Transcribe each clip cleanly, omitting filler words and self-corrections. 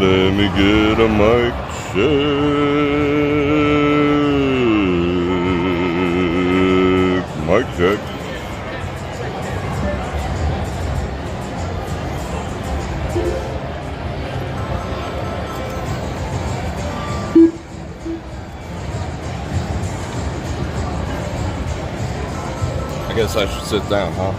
Let me get a mic check. Mic check. I guess I should sit down, huh?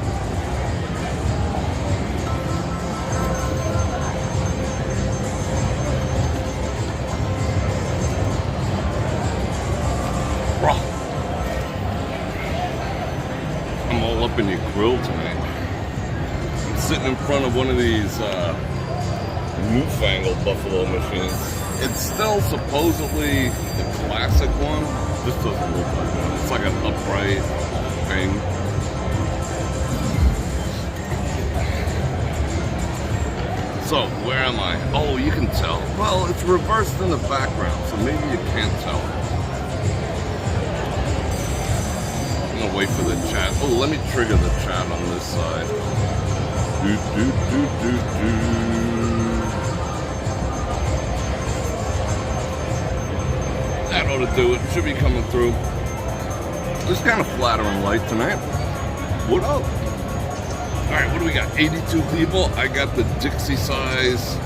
I'm all up in your grill tonight. I'm sitting in front of one of these newfangled buffalo machines. It's still supposedly the classic one. This doesn't look like one. It's like an upright thing. So, where am I? Oh, you can tell. Well, it's reversed in the background, so maybe you can't tell. I'm gonna wait for the chat. Oh, let me trigger the chat on this side. That ought to do it. Should be coming through. It's kind of flattering light tonight. What up? All right, what do we got? 82 people. I got the Dixie size.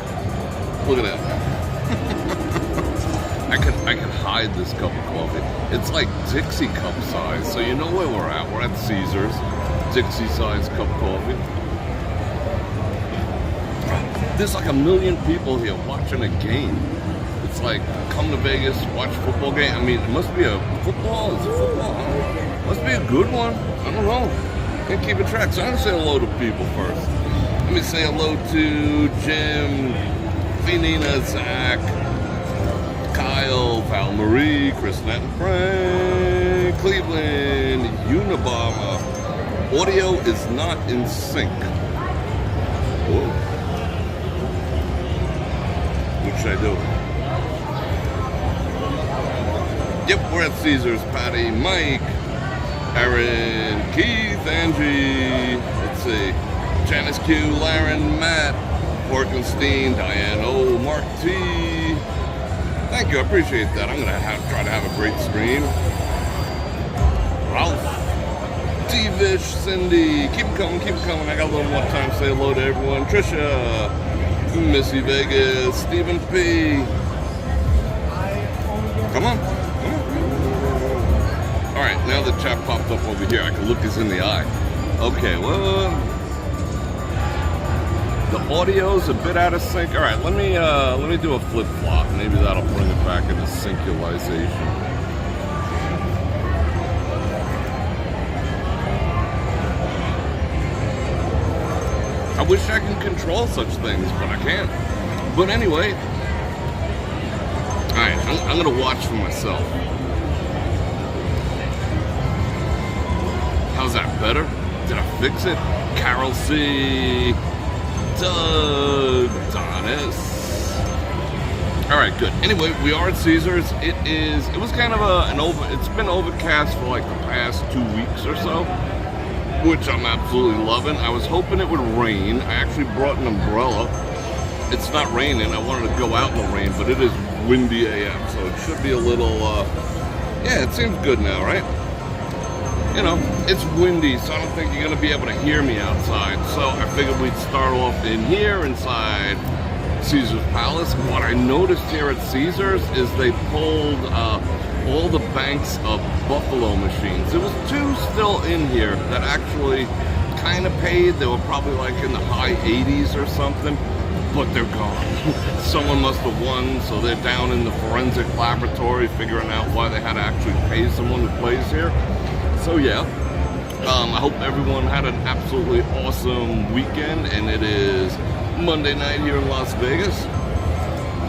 Look at that. I can hide this cup of coffee. It's like Dixie cup size. So you know where we're at. We're at Caesars. Dixie size cup of coffee. There's like 1 million people here watching a game. It's like, come to Vegas, watch a football game. I mean, it must be a football. Is it football? Must be a good one. I don't know. Can't keep a track. So I'm gonna say hello to people first. Let me say hello to Jim, Finina, Zach, Kyle, Val Marie, Chris Nat and Frank, Cleveland, Unabama. Audio is not in sync. Whoa. What should I do? Yep, we're at Caesars. Patty, Mike, Aaron, Keith, Angie, let's see, Janice Q, Laren, Matt, Porkenstein, Diane O, Mark T. Thank you, I appreciate that. I'm gonna try to have a great stream. Ralph, T-Vish, Cindy, keep them coming, keep them coming. I got a little more time to say hello to everyone. Trisha, Missy Vegas, Stephen P. Come on. Alright, now the chat popped up over here. I can look us in the eye. Okay, well, the audio's a bit out of sync. Alright, let me do a flip-flop. Maybe that'll bring it back into synchronization. I wish I could control such things, but I can't. But anyway, alright, I'm gonna watch for myself. How's that better? Did I fix it? Carol C. Doug. Donis. Alright, good. Anyway, we are at Caesars. It was kind of it's been overcast for like the past 2 weeks or so, which I'm absolutely loving. I was hoping it would rain. I actually brought an umbrella. It's not raining. I wanted to go out in the rain, but it is windy AF, so it should be a little, yeah, it seems good now, right? You know, it's windy, so I don't think you're going to be able to hear me outside. So I figured we'd start off in here inside Caesars Palace. What I noticed here at Caesars is they pulled all the banks of buffalo machines. There was 2 still in here that actually kind of paid. They were probably like in the high 80s or something, but they're gone. Someone must have won, so they're down in the forensic laboratory figuring out why they had to actually pay someone who plays here. So yeah, I hope everyone had an absolutely awesome weekend, and it is Monday night here in Las Vegas.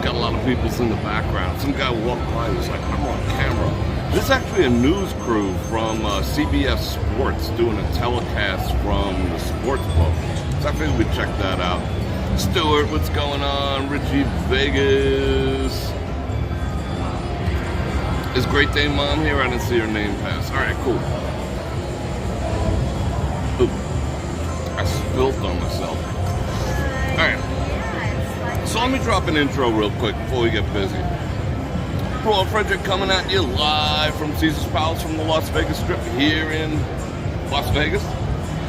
Got a lot of people in the background. Some guy walked by who was like, I'm on camera. This is actually a news crew from CBS Sports doing a telecast from the sports book. So I figured we'd check that out. Stuart, what's going on? Richie Vegas. Is Great Dane Mom here? I didn't see her name pass. Alright, cool. Ooh, I spilled on myself. Alright. So I'm me drop an intro real quick before we get busy. Bror Fredrik coming at you live from Caesar's Palace from the Las Vegas Strip here in Las Vegas.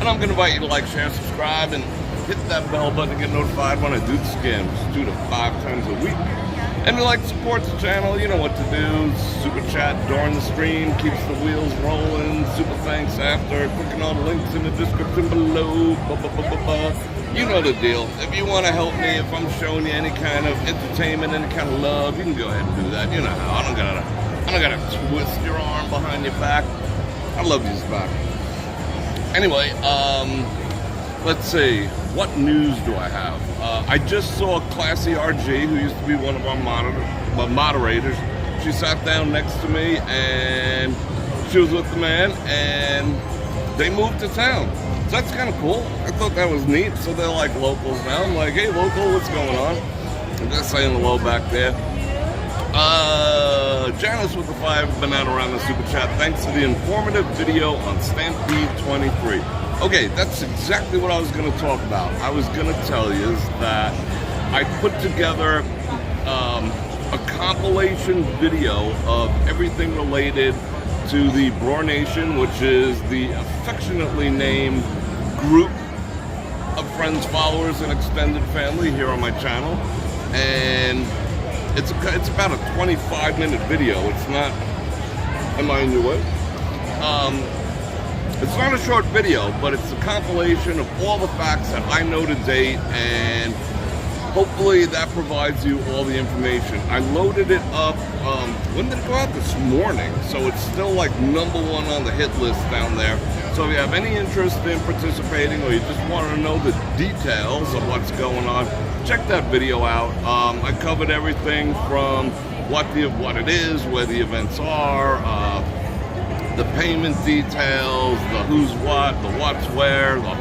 And I'm going to invite you to like, share, subscribe, and hit that bell button to get notified when I do the scams 2 to 5 times a week. And if you like to support the channel, you know what to do. Super chat during the stream keeps the wheels rolling. Super thanks after. Clicking on the links in the description below. You know the deal. If you want to help me, if I'm showing you any kind of entertainment, any kind of love, you can go ahead and do that. You know how. I don't gotta twist your arm behind your back. I love you back. Anyway, let's see. What news do I have? I just saw Classy RG, who used to be one of our moderators. She sat down next to me, and she was with the man, and they moved to town. So that's kind of cool. I thought that was neat. So they're like locals now. I'm like, hey, local, what's going on? I'm just saying hello back there. Janice with the 5 banana around the super chat. Thanks to the informative video on Stampede 23. Okay, that's exactly what I was going to talk about. I was going to tell you is that I put together a compilation video of everything related to the BrorNation, which is the affectionately named group of friends, followers, and extended family here on my channel. And it's about a 25-minute video. It's not, am I in your way? It's not a short video, but it's a compilation of all the facts that I know to date, and hopefully that provides you all the information. I loaded it up, when did it go out? This morning, so it's still like #1 on the hit list down there. So if you have any interest in participating, or you just want to know the details of what's going on, check that video out. I covered everything from what it is, where the events are, the payment details, the who's what, the what's where, the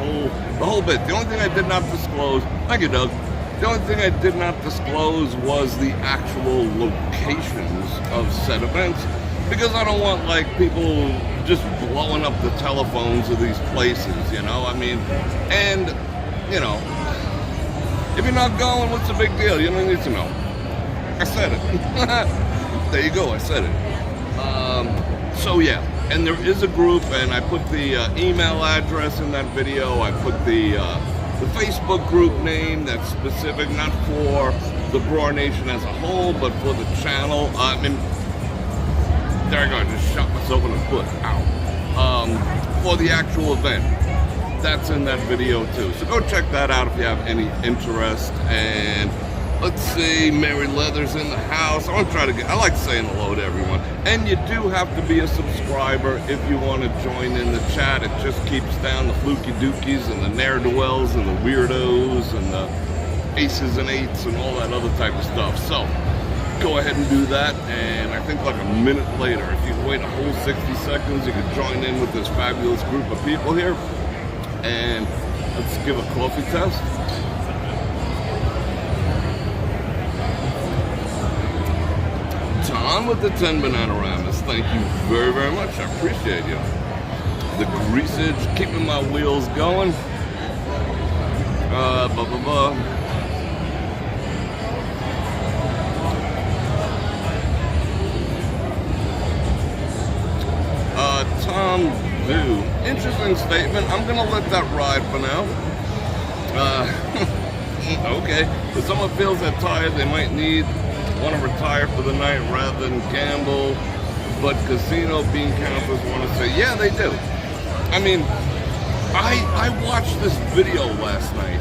whole bit. The only thing I did not disclose, thank you, Doug. The only thing I did not disclose was the actual locations of said events, because I don't want like people just blowing up the telephones of these places, you know? I mean, and you know, if you're not going, what's the big deal? You don't need to know. I said it. There you go, I said it. So yeah, and there is a group, and I put the email address in that video. I put the Facebook group name that's specific, not for the BrorNation as a whole, but for the channel. I mean, there I go, I just shot myself in the foot. Ow. For the actual event. That's in that video too. So go check that out if you have any interest. And let's see, Mary Leather's in the house. I like saying hello to everyone. And you do have to be a subscriber if you want to join in the chat. It just keeps down the fluky dookies and the ne'er-do-wells and the weirdos and the aces and eights and all that other type of stuff. So go ahead and do that. And I think like a minute later, if you wait a whole 60 seconds, you can join in with this fabulous group of people here. And let's give a coffee test. Tom with the 10 Bananaramas. Thank you very, very much. I appreciate you. The greasage, keeping my wheels going. Tom Vu. Interesting statement. I'm gonna let that ride for now. Okay. If someone feels that tired, they might want to retire for the night rather than gamble, but casino bean counters want to say, yeah, they do. I mean, I watched this video last night.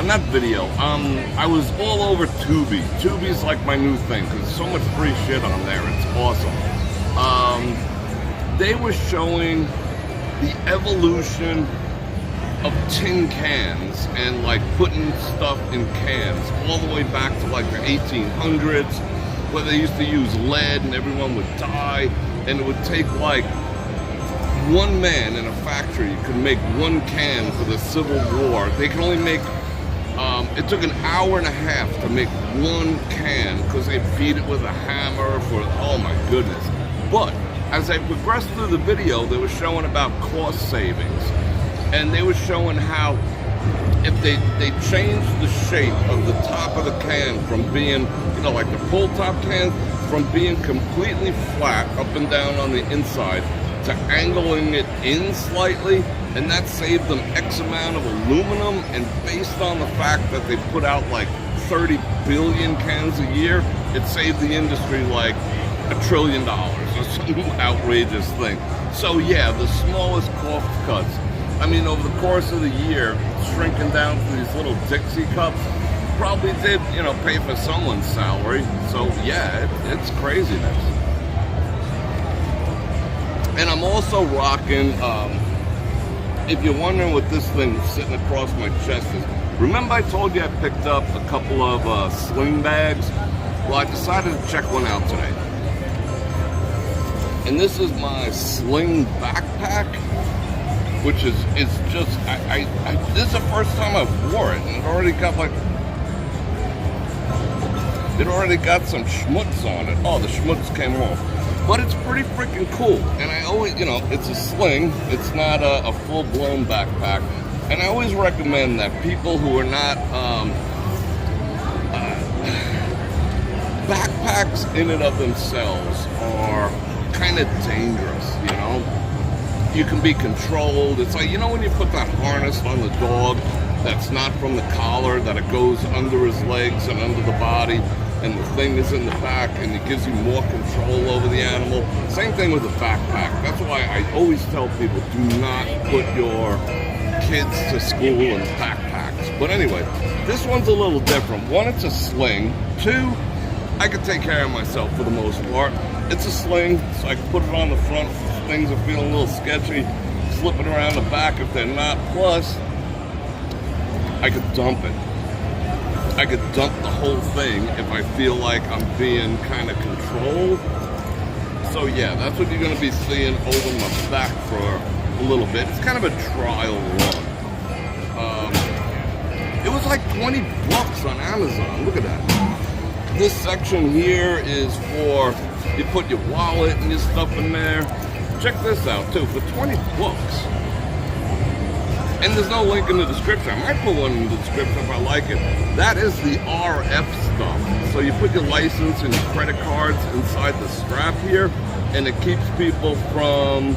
Not video. I was all over Tubi. Tubi's like my new thing because there's so much free shit on there. It's awesome. They were showing the evolution of tin cans and like putting stuff in cans all the way back to like the 1800s, where they used to use lead and everyone would die, and it would take like one man in a factory could make one can for the Civil War. They could only make it took an hour and a half to make one can because they beat it with a hammer for, oh my goodness. But as I progressed through the video, they were showing about cost savings. And they were showing how if they change the shape of the top of the can from being, you know, like the pull top cans, from being completely flat up and down on the inside to angling it in slightly, and that saved them X amount of aluminum, and based on the fact that they put out like 30 billion cans a year, it saved the industry like $1 trillion or some outrageous thing. So yeah, the smallest cost cuts. I mean, over the course of the year, shrinking down to these little Dixie cups probably did, you know, pay for someone's salary. So yeah, it's craziness. And I'm also rocking, if you're wondering what this thing sitting across my chest is, remember I told you I picked up a couple of sling bags? Well, I decided to check one out today. And this is my sling backpack, which is just, this is the first time I've wore it, and it already got some schmutz on it. Oh, the schmutz came off. But it's pretty freaking cool. And I always, you know, it's a sling. It's not a full-blown backpack. And I always recommend that people who are not, backpacks in and of themselves are kind of dangerous, you know? You can be controlled. It's like, you know, when you put that harness on the dog that's not from the collar, that it goes under his legs and under the body, and the thing is in the back, and it gives you more control over the animal. Same thing with a backpack. That's why I always tell people, do not put your kids to school in backpacks. But anyway, this one's a little different. One, it's a sling. Two, I can take care of myself for the most part. It's a sling, so I can put it on the front. Things are feeling a little sketchy, slip it around the back if they're not. Plus, I could dump it. I could dump the whole thing if I feel like I'm being kind of controlled. So yeah, that's what you're going to be seeing over my back for a little bit. It's kind of a trial run. It was like 20 bucks on Amazon. Look at that. This section here is for, you put your wallet and your stuff in there. Check this out too, for 20 bucks. And there's no link in the description. I might put one in the description if I like it. That is the RF stuff. So you put your license and your credit cards inside the strap here, and it keeps people from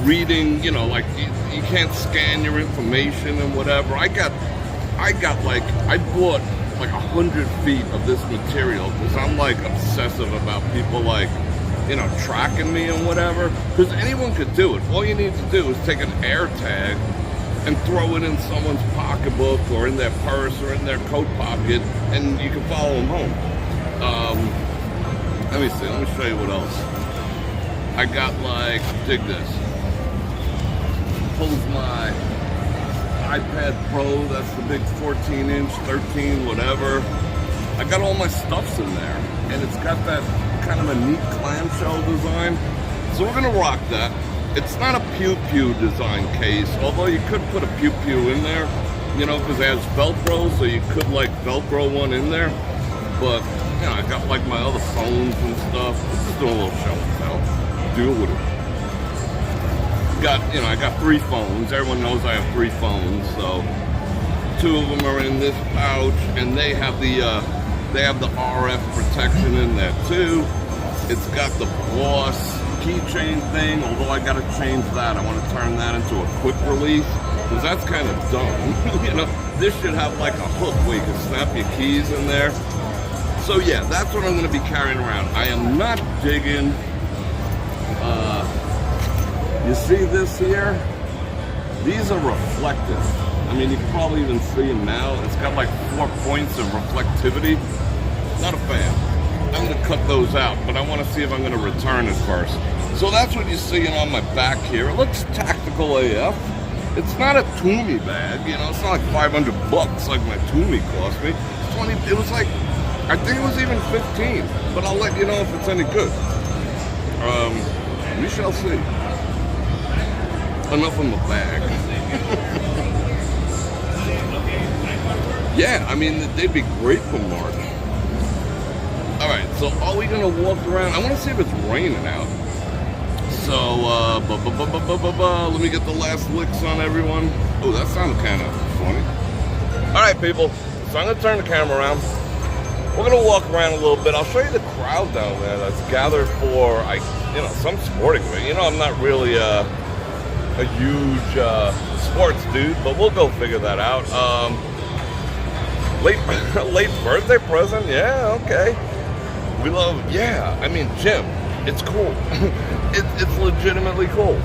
reading, you know, like you can't scan your information and whatever. I bought like 100 feet of this material because I'm like obsessive about people like, you know, tracking me and whatever, because anyone could do it. All you need to do is take an air tag and throw it in someone's pocketbook or in their purse or in their coat pocket, and you can follow them home. Let me see, let me show you what else. I got like, dig this. Pulls my iPad Pro, that's the big 14-inch, 13, whatever. I got all my stuffs in there, and it's got that kind of a neat clamshell design. So we're gonna rock that. It's not a pew-pew design case, although you could put a pew-pew in there, you know, because it has Velcro, so you could like Velcro one in there. But, you know, I got like my other phones and stuff. Just doing a little show and tell. Deal with it. I got 3 phones. Everyone knows I have 3 phones, so 2 of them are in this pouch, and they have the RF protection in there too. It's got the Boss keychain thing, although I gotta change that. I want to turn that into a quick release, because that's kind of dumb. You know, this should have like a hook where you can snap your keys in there. So yeah, that's what I'm going to be carrying around. I am not digging, you see this here? These are reflective. I mean, you can probably even see them now. It's got like 4 points of reflectivity. Not a fan. I'm gonna cut those out, but I wanna see if I'm gonna return it first. So that's what you're seeing on my back here. It looks tactical AF. It's not a Toomey bag, you know, it's not like 500 bucks like my Toomey cost me. 20, it was like, I think it was even 15, but I'll let you know if it's any good. We shall see. Enough of my bag. Yeah, I mean, they'd be great for March. All right, so are we gonna walk around? I want to see if it's raining out. So, let me get the last licks on everyone. Oh, that sounded kind of funny. All right, people. So I'm gonna turn the camera around. We're gonna walk around a little bit. I'll show you the crowd down there that's gathered for, some sporting event. I'm not really a huge sports dude, but we'll go figure that out. Late birthday present? Yeah, okay. We love, Jim, it's cool. It's legitimately cool.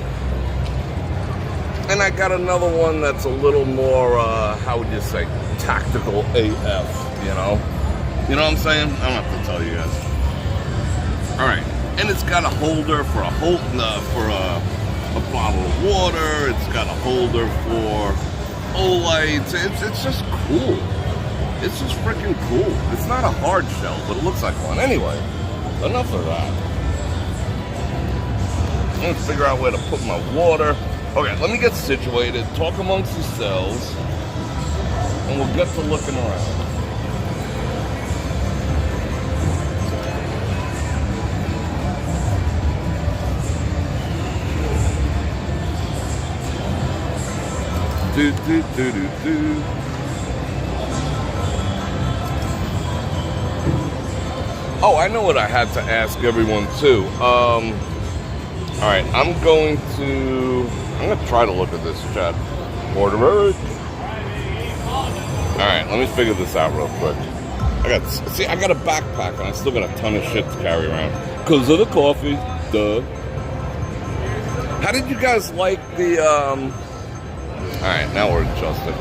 And I got another one that's a little more, how would you say, tactical AF, You know what I'm saying? I don't have to tell you guys. All right, and it's got a holder for a bottle of water. It's got a holder for Olights. It's just cool. It's just freaking cool. It's not a hard shell, but it looks like one. Anyway, enough of that. I'm gonna figure out where to put my water. Okay, let me get situated, talk amongst yourselves, and we'll get to looking around. Do. Oh, I know what I had to ask everyone too. All right, I'm gonna try to look at this chat. Bror Fredrik. All right, let me figure this out real quick. I got a backpack and I still got a ton of shit to carry around because of the coffee. Duh. How did you guys like the? All right, now we're adjusting.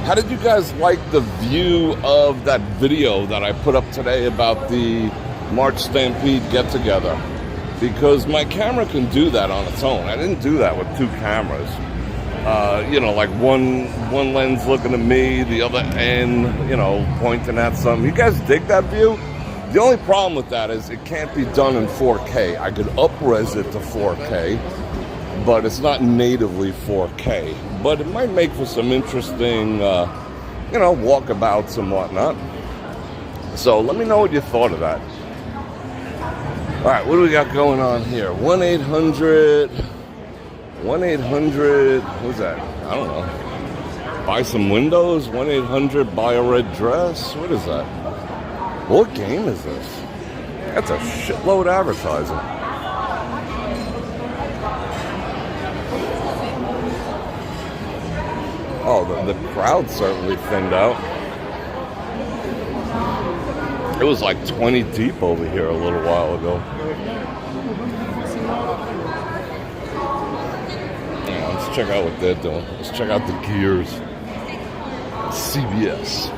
How did you guys like the view of that video that I put up today about the March Stampede get-together? Because my camera can do that on its own. I didn't do that with two cameras. Like one lens looking at me, the other end, pointing at something. You guys dig that view? The only problem with that is it can't be done in 4K. I could up-res it to 4K, but it's not natively 4K. But it might make for some interesting, walkabouts and whatnot. So let me know what you thought of that. All right, what do we got going on here? 1-800, what's that? I don't know. Buy some windows? 1-800, buy a red dress? What is that? What game is this? That's a shitload of advertising. Oh, the crowd certainly thinned out. It was like 20 deep over here a little while ago. Yeah, let's check out what they're doing. Let's check out the gears. CBS. I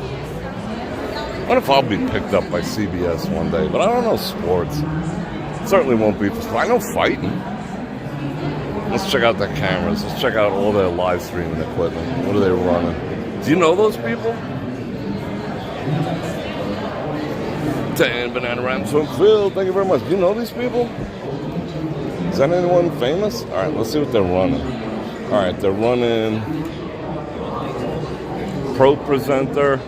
wonder if I'll be picked up by CBS one day, but I don't know sports. It certainly won't be for sports. I know fighting. Let's check out the cameras. Let's check out all their live streaming equipment. What are they running? Do you know those people? 10 banana rams from Phil. Thank you very much. Do you know these people? Is that anyone famous? All right, let's see what they're running. All right, they're running Pro Presenter.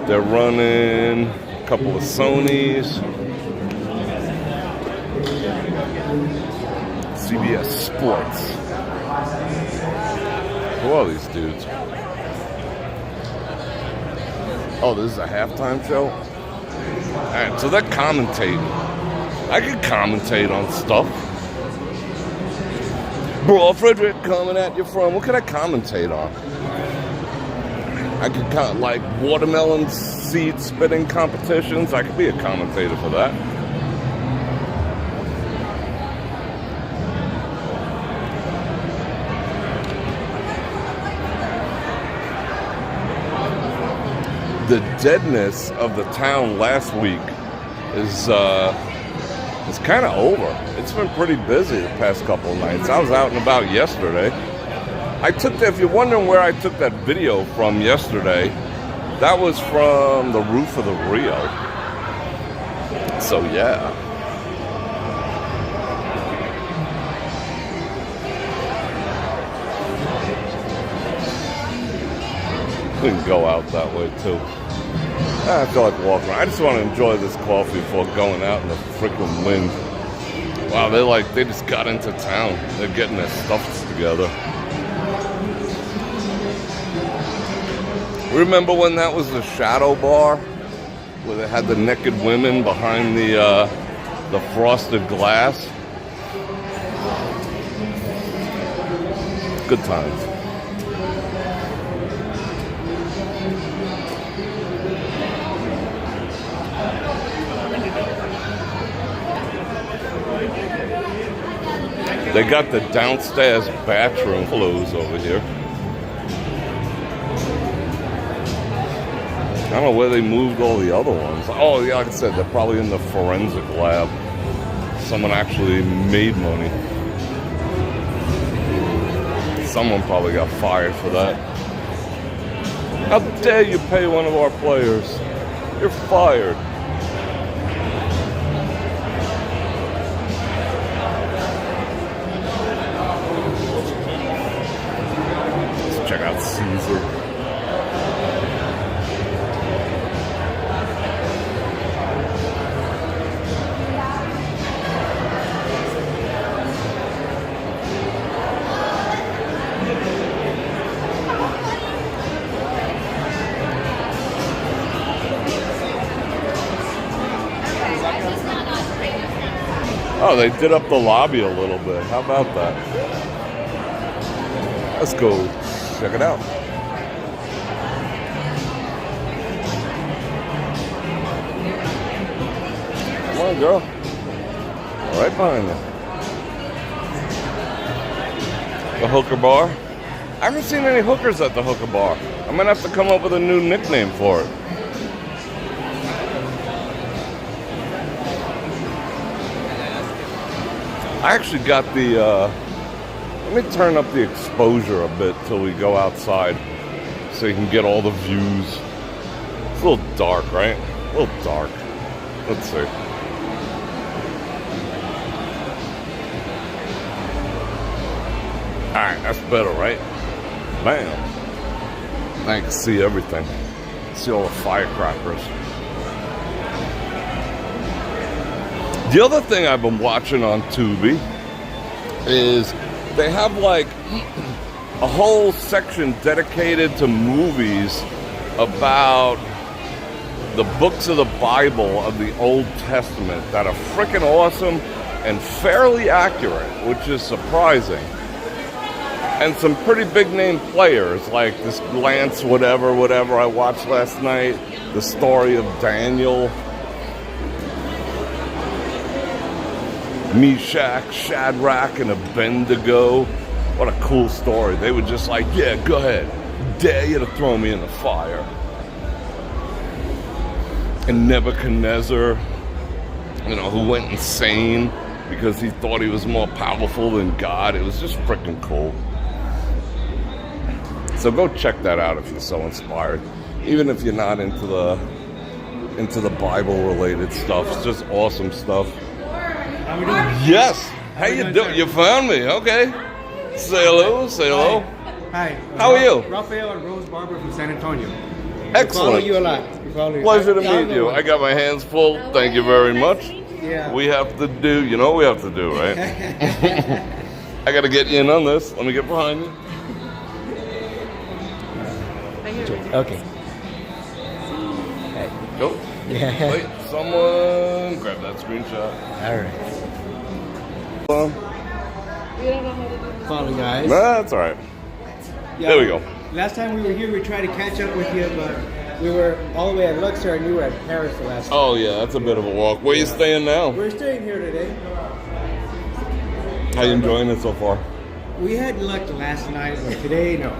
They're running a couple of Sonys. CBS Sports. Who are these dudes? Oh, this is a halftime show? Alright, so they're commentating. I can commentate on stuff. Bror Fredrik coming at you from, what can I commentate on? I could like watermelon seed spitting competitions. I could be a commentator for that. The deadness of the town last week is kind of over. It's been pretty busy the past couple of nights. I was out and about yesterday. If you're wondering where I took that video from yesterday, that was from the roof of the Rio. So yeah. We can go out that way too. I feel like walking around. I just want to enjoy this coffee before going out in the freaking wind. Wow, they just got into town. They're getting their stuff together. Remember when that was the shadow bar? Where they had the naked women behind the frosted glass? Good times. They got the downstairs bathroom closed over here. I don't know where they moved all the other ones. Oh, yeah, like I said, they're probably in the forensic lab. Someone actually made money. Someone probably got fired for that. How dare you pay one of our players? You're fired. Check out Caesar. Oh, they did up the lobby a little bit. How about that? Let's go check it out. Come on, girl. Right behind you. The hooker bar. I haven't seen any hookers at the hooker bar. I'm gonna have to come up with a new nickname for it. I actually got the, let me turn up the exposure a bit till we go outside so you can get all the views. It's a little dark, right? A little dark. Let's see. Alright, that's better, right? Bam. Now you can see everything. See all the firecrackers. The other thing I've been watching on Tubi is they have like a whole section dedicated to movies about the books of the Bible of the Old Testament that are freaking awesome and fairly accurate, which is surprising. And some pretty big name players like this Lance whatever I watched last night, the story of Daniel, Meshach, Shadrach, and Abednego. What a cool story. They were just like, yeah, go ahead. Dare you to throw me in the fire. And Nebuchadnezzar, you know, who went insane because he thought he was more powerful than God. It was just freaking cool. So go check that out if you're so inspired. Even if you're not into the Bible-related stuff. It's just awesome stuff. How we doing? Yes. How you doing? You found me. Okay. Say hello. Say hello. Hi. How are you? Raphael and Rose Barber from San Antonio. Excellent. We follow you a lot. We follow you. Pleasure to meet you. I got my hands full. Thank you very much. Yeah. We have to do, you know what we have to do, right? I got to get you in on this. Let me get behind you. Okay. Hey. Go. Yeah. Wait, someone grab that screenshot. All right. Follow, guys. Nah, that's all right. Yeah, there we go. Last time we were here, we tried to catch up with you, but we were all the way at Luxor and you were at Paris the last time. Oh, yeah, that's a bit of a walk. Where you staying now? We're staying here today. How you enjoying it so far? We had luck last night, but today, no.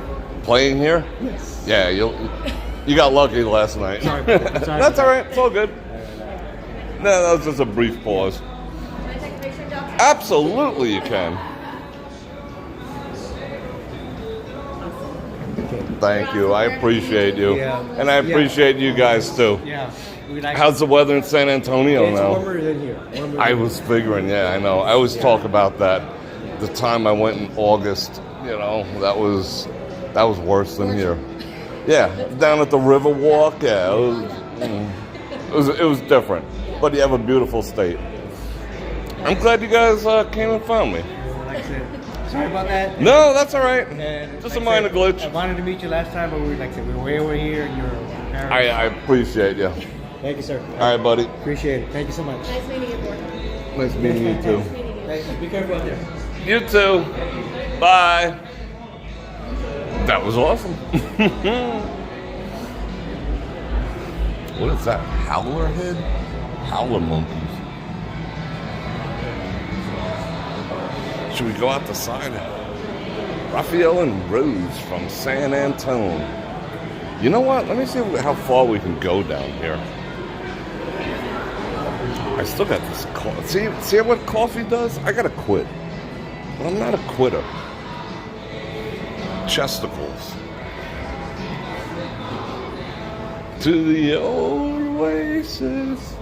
Playing here? Yes. Yeah, you got lucky last night. Sorry. That's all right. It's all good. No, that was just a brief pause. Can I take a picture, Doctor? Absolutely, you can. Thank you. I appreciate you. Yeah. And I appreciate you guys too. Yeah. We like How's the weather in San Antonio it's now? warmer than here. I was figuring, yeah, I know. I always talk about that. The time I went in August, you know, that was worse than here. Yeah, down at the Riverwalk, yeah, it was different. But you have a beautiful state. I'm glad you guys came and found me. Like I said, Sorry about that. No, that's all right. And Just like a minor I said, glitch. I wanted to meet you last time, but we were way over here, and you're in Paris. I appreciate you. Thank you, sir. All right, buddy. Appreciate it. Thank you so much. Nice meeting you, Bror. Nice meeting you too. Nice meeting you. Be careful out there. You too. Bye. That was awesome. What is that? Howler head? Howler monkeys. Should we go out the side? Raphael and Rose from San Antone. You know what? Let me see how far we can go down here. I still got this coffee. See what coffee does? I gotta quit. But I'm not a quitter. Chesticles. To the old oasis.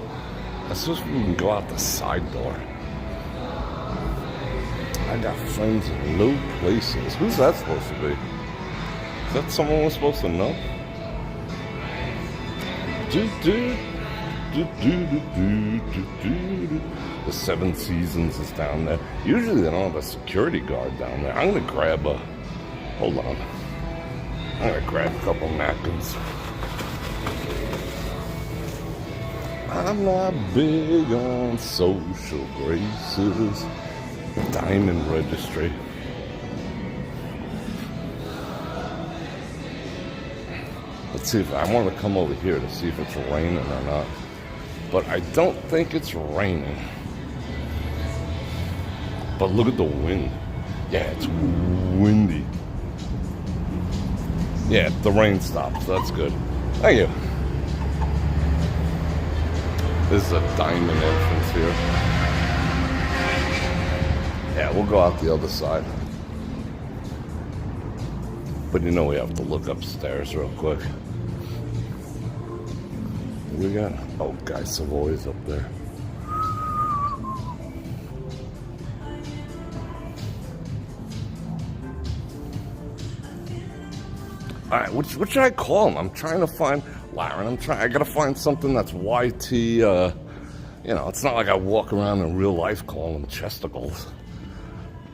I suppose we can go out the side door. I got friends in low places. Who's that supposed to be? Is that someone we're supposed to know? The Seven Seasons is down there. Usually they don't have a security guard down there. I'm gonna grab a... Hold on. I'm gonna grab a couple napkins. I'm not big on social graces. Diamond registry. Let's see if I want to come over here to see if it's raining or not. But I don't think it's raining. But look at the wind. Yeah, it's windy. Yeah, the rain stopped. So that's good. Thank you. This is a diamond entrance here. Yeah, we'll go out the other side. But you know we have to look upstairs real quick. We got, oh, Guy Savoy's up there. All right, what should I call him? I'm trying to find, Laren, I gotta find something that's YT, you know, it's not like I walk around in real life calling them chesticles.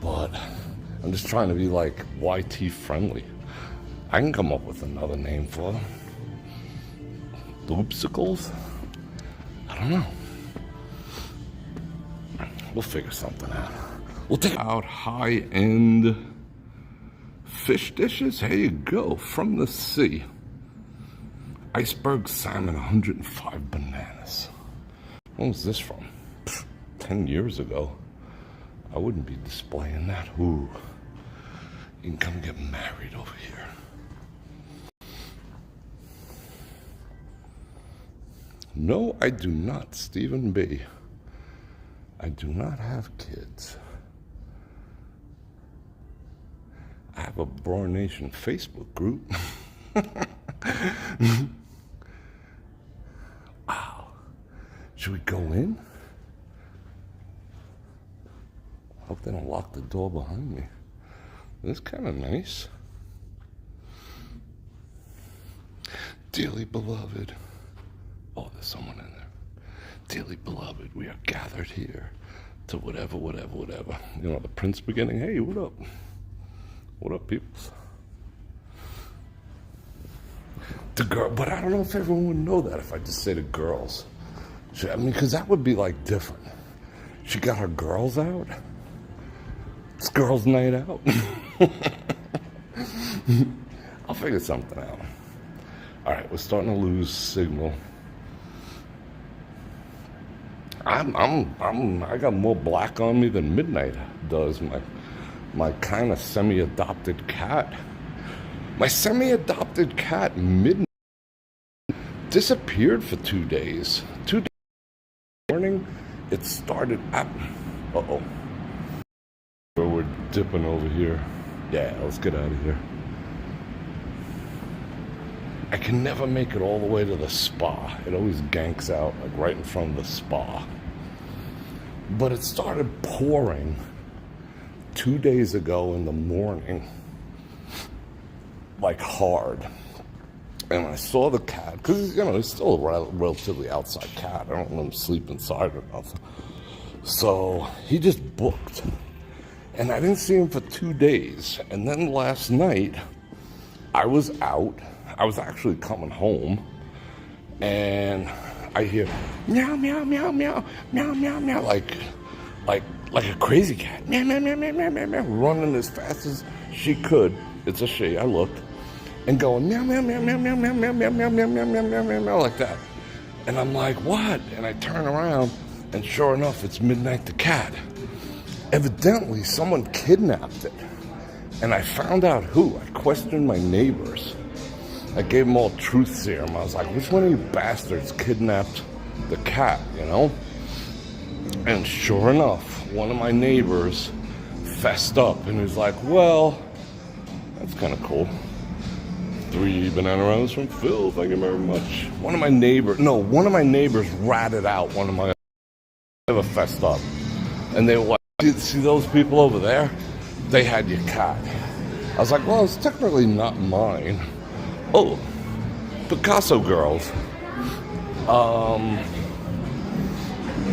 But I'm just trying to be like YT friendly. I can come up with another name for them. Loopsicles? I don't know. We'll figure something out. We'll take out high-end fish dishes. Here you go, from the sea. Iceberg salmon, 105 bananas. When was this from? 10 years ago. I wouldn't be displaying that. Ooh. You can come get married over here. No, I do not, Stephen B. I do not have kids. I have a BrorNation Facebook group. Wow. Should we go in? Hope they don't lock the door behind me. This is kind of nice. Dearly beloved. Oh, there's someone in there. Dearly beloved, we are gathered here to whatever. You know, the prince beginning. Hey, what up? What up, peoples? The girl, but I don't know if everyone would know that if I just say the girls. I mean, because that would be like different. She got her girls out. It's girls' night out. I'll figure something out. All right, we're starting to lose signal. I got more black on me than midnight does. My kind of semi-adopted cat. My semi-adopted cat midnight disappeared for 2 days. 2 days in the morning, it started up. Uh-oh. We're dipping over here. Yeah, let's get out of here. I can never make it all the way to the spa. It always ganks out, like right in front of the spa. But it started pouring 2 days ago in the morning, like hard. And I saw the cat, because, you know, he's still a relatively outside cat. I don't let him sleep inside or nothing. So he just booked. And I didn't see him for 2 days. And then last night, I was out. I was actually coming home. And I hear meow, meow, meow, meow, meow, meow, meow, like a crazy cat. Meow, meow, meow, meow, meow, meow, meow, running as fast as she could. It's a she, I looked. And going meow, meow, meow, meow, meow, meow, meow, meow, meow, meow, meow, meow, meow, meow, meow, like that. And I'm like, what? And I turn around, and sure enough, it's Midnight the cat. Evidently, someone kidnapped it. And I found out who. I questioned my neighbors. I gave them all truth serum. I was like, which one of you bastards kidnapped the cat, you know? And sure enough, one of my neighbors fessed up. And he's like, well, that's kind of cool. 3 banana rounds from Phil, thank you very much. One of my neighbors ratted out one of my never fessed up. And they were like, see those people over there? They had your cat. I was like, well, it's technically not mine. Oh, Picasso girls.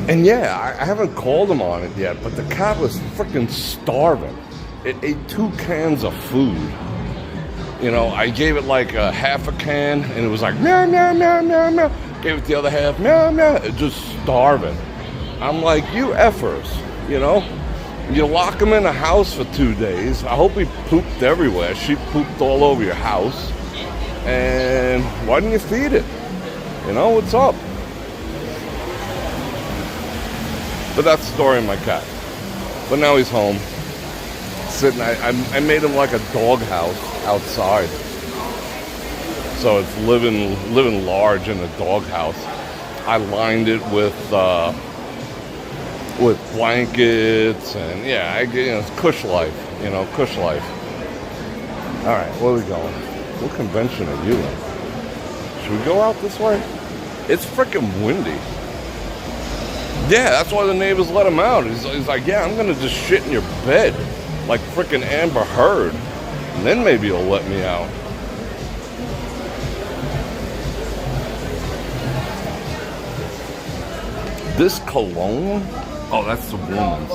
And yeah, I haven't called them on it yet, but the cat was freaking starving. It ate 2 cans of food. You know, I gave it like a half a can, and it was like, meow, meow, meow, meow, meow. Gave it the other half, meow, meow. It just starving. I'm like, you effers, you know? You lock him in a house for 2 days. I hope he pooped everywhere. She pooped all over your house. And why didn't you feed it? You know, what's up? But that's the story of my cat. But now he's home. Sitting, I made him like a dog house outside. So it's living large in a dog house. I lined it with blankets and yeah, it's cush life, you know, cush life. All right, where are we going? What convention are you in? Should we go out this way? It's freaking windy. Yeah, that's why the neighbors let him out. He's like, yeah, I'm gonna just shit in your bed like freaking Amber Heard, and then maybe you'll let me out. This cologne, oh, that's the woman's.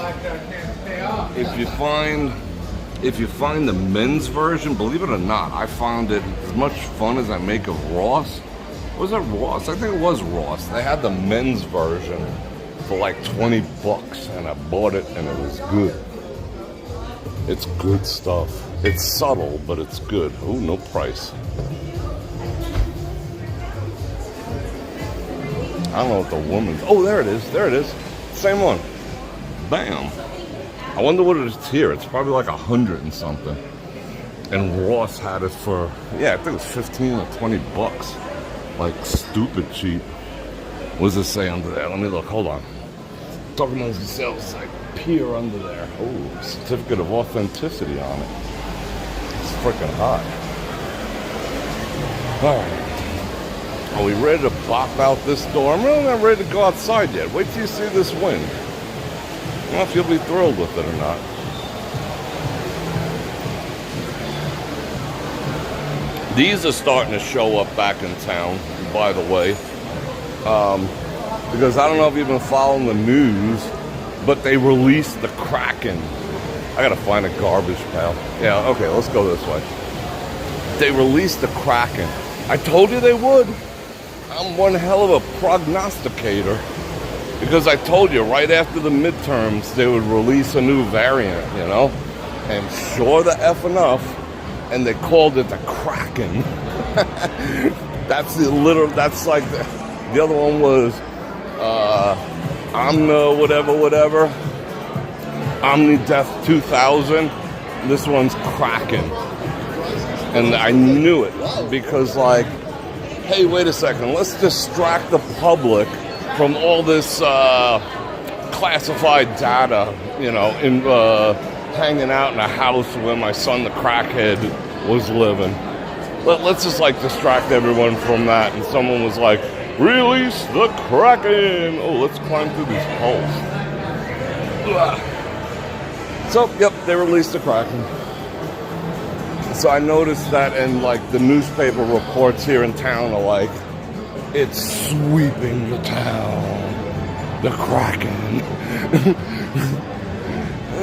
If you find the men's version, believe it or not, I found it as much fun as I make of Ross. Was it Ross? I think it was Ross. They had the men's version for like $20, and I bought it, and it was good. It's good stuff. It's subtle, but it's good. Ooh, no price. I don't know what the woman's... Oh, there it is. There it is. Same one. Bam. I wonder what it is here. It's probably like 100 and something. And Ross had it for... Yeah, I think it was 15 or $20. Like, stupid cheap. What does it say under there? Let me look. Hold on. Talking about the sales site. Peer under there. Oh, certificate of authenticity on it. It's freaking hot. All right. Are we ready to bop out this door? I'm really not ready to go outside yet. Wait till you see this wind. I don't know if you'll be thrilled with it or not. These are starting to show up back in town, by the way. Because I don't know if you've been following the news, but they released the Kraken. I gotta find a garbage pail. Yeah, okay, let's go this way. They released the Kraken. I told you they would. I'm one hell of a prognosticator. Because I told you right after the midterms, they would release a new variant, you know? And sure the F enough, and they called it the Kraken. That's like the other one was, Omni whatever. Omni Death 2000. This one's Kraken. And I knew it because like, hey, wait a second, let's distract the public from all this classified data, you know, in hanging out in a house where my son, the crackhead, was living. Let's just like distract everyone from that. And someone was like, release the Kraken. Oh, let's climb through these poles. So, yep, they released the Kraken. So I noticed that, and like the newspaper reports here in town are like, it's sweeping the town. The Kraken.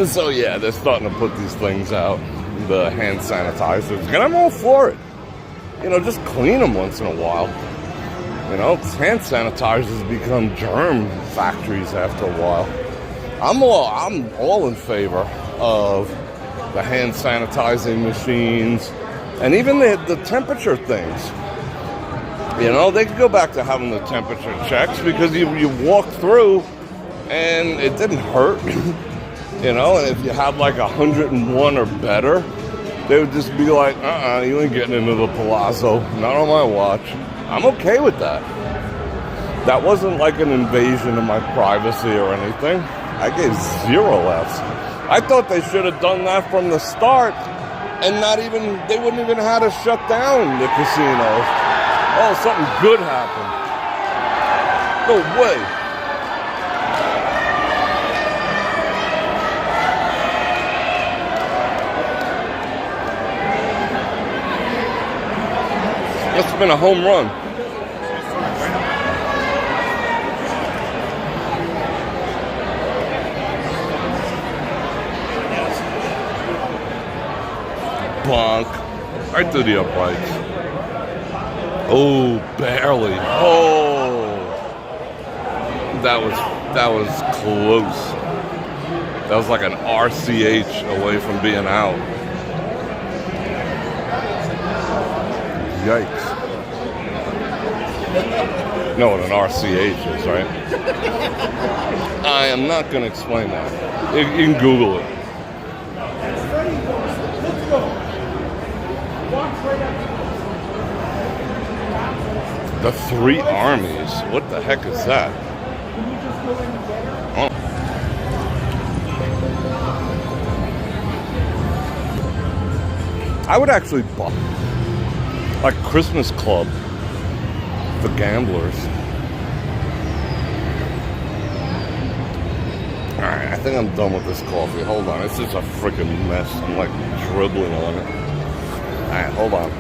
So yeah, they're starting to put these things out, the hand sanitizers, and I'm all for it. You know, just clean them once in a while. You know, hand sanitizers become germ factories after a while. I'm all in favor of the hand sanitizing machines and even the temperature things. You know, they could go back to having the temperature checks because you walk through and it didn't hurt. You know, and if you had like 101 or better, they would just be like, you ain't getting into the Palazzo, not on my watch. I'm okay with that. That wasn't like an invasion of my privacy or anything. I gave 0 Fs. I thought they should have done that from the start and they wouldn't even have to shut down the casinos. Oh, something good happened. No way. That's been a home run. Bonk. Right through the uprights. Oh, barely. Oh. That was close. That was like an RCH away from being out. Yikes. You know what an RCH is, right? I am not going to explain that. You can Google it. The Three Armies. What the heck is that? Oh. I would actually buy like Christmas Club for gamblers. Alright, I think I'm done with this coffee. Hold on, it's just a freaking mess. I'm like dribbling on it. Alright, hold on.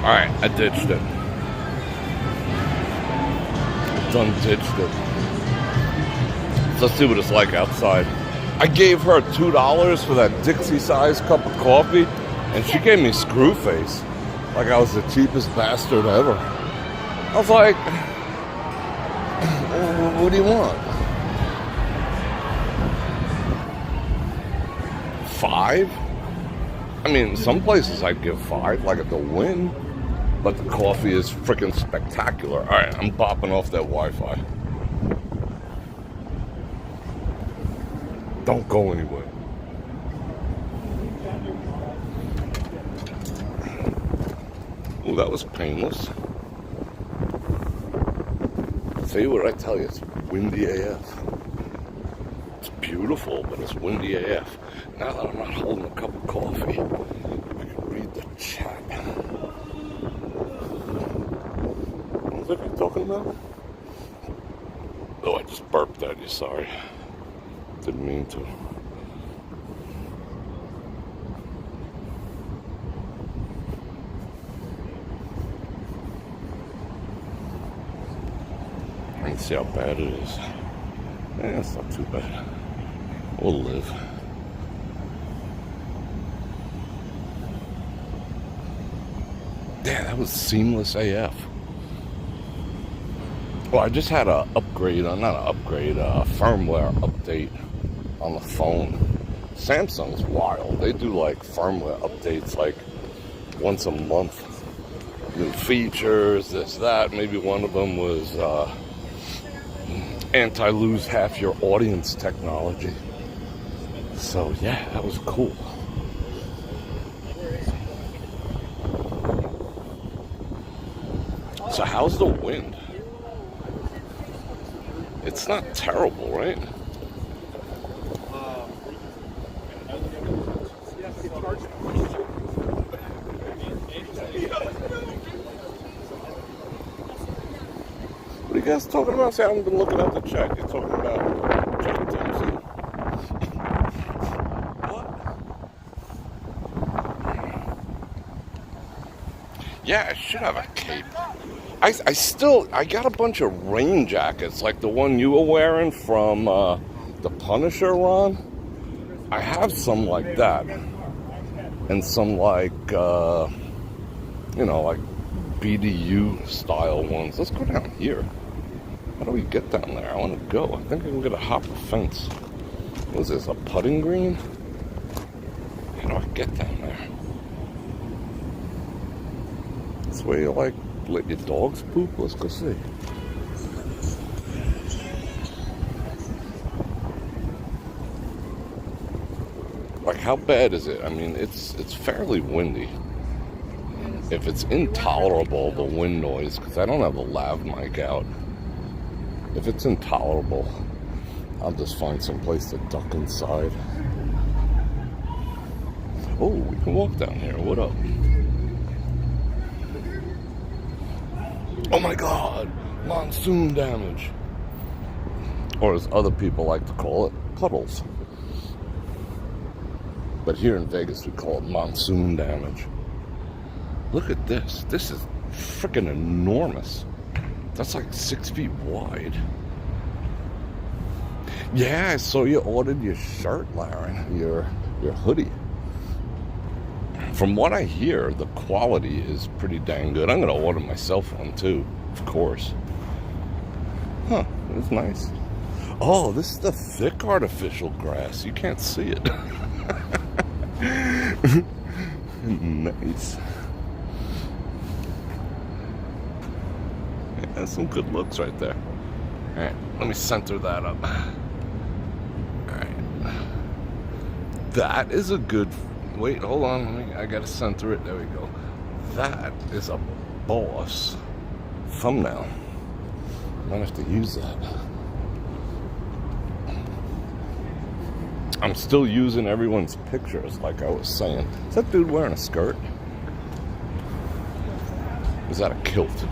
Alright, I ditched it. Done ditched it. So let's see what it's like outside. I gave her $2 for that Dixie-sized cup of coffee, and she gave me screw face. Like I was the cheapest bastard ever. I was like, what do you want? 5? I mean, some places I'd give 5, like at the Wynn. But the coffee is freaking spectacular. Alright, I'm bopping off that Wi-Fi. Don't go anywhere. Oh, that was painless. See what I tell you, it's windy AF. It's beautiful, but it's windy AF. Now that I'm not holding a cup of coffee, I can read the chat. What are you talking about? Oh, I just burped at you, sorry. Didn't mean to. I can see how bad it is. Yeah, it's not too bad. We'll live. Yeah, that was seamless AF. Well, I just had a firmware update on the phone. Samsung's wild. They do like firmware updates like once a month. New features, this, that. Maybe one of them was anti-lose half your audience technology. So yeah, that was cool. So how's the wind? It's not terrible, right? What are you guys talking about? See, I haven't been looking at the chat. You're talking about John Thompson. What? Yeah, I should have a cape. I got a bunch of rain jackets, like the one you were wearing from the Punisher run. I have some like that. And some like, like BDU style ones. Let's go down here. How do we get down there? I want to go. I think I can get a hop the fence. What is this, a putting green? How do I get down there? This where you like let your dogs poop? Let's go see. Like, how bad is it? I mean, it's fairly windy. If it's intolerable, the wind noise, because I don't have a lav mic out. If it's intolerable, I'll just find some place to duck inside. Oh, we can walk down here. What up? Oh my God, monsoon damage. Or as other people like to call it, puddles. But here in Vegas, we call it monsoon damage. Look at this. This is freaking enormous. That's like 6 feet wide. Yeah, I saw you ordered your shirt, Laren, your hoodie. From what I hear, the quality is pretty dang good. I'm going to order myself one too, of course. Huh, that's nice. Oh, this is the thick artificial grass. You can't see it. Nice. Yeah, that's some good looks right there. Alright, let me center that up. Alright. That is a good... Wait, hold on. I gotta center it. There we go. That is a boss thumbnail. Might have to use that. I'm still using everyone's pictures, like I was saying. Is that dude wearing a skirt? Is that a kilt?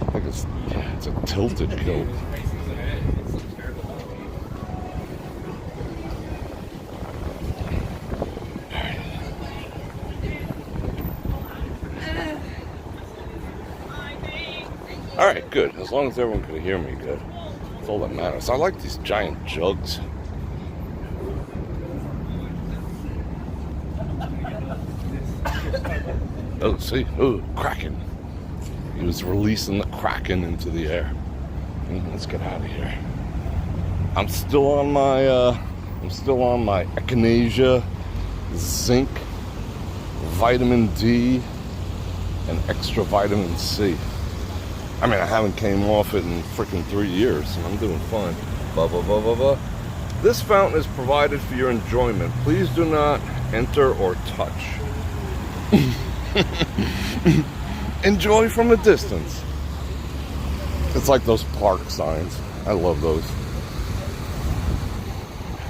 I think it's a tilted kilt. Alright, good. As long as everyone can hear me good. That's all that matters. I like these giant jugs. Oh, see? Oh, Kraken. He was releasing the Kraken into the air. Let's get out of here. I'm still on my echinacea, zinc, vitamin D, and extra vitamin C. I mean, I haven't came off it in freaking 3 years, and I'm doing fine. Blah, blah, blah, blah, blah. This fountain is provided for your enjoyment. Please do not enter or touch. Enjoy from a distance. It's like those park signs. I love those.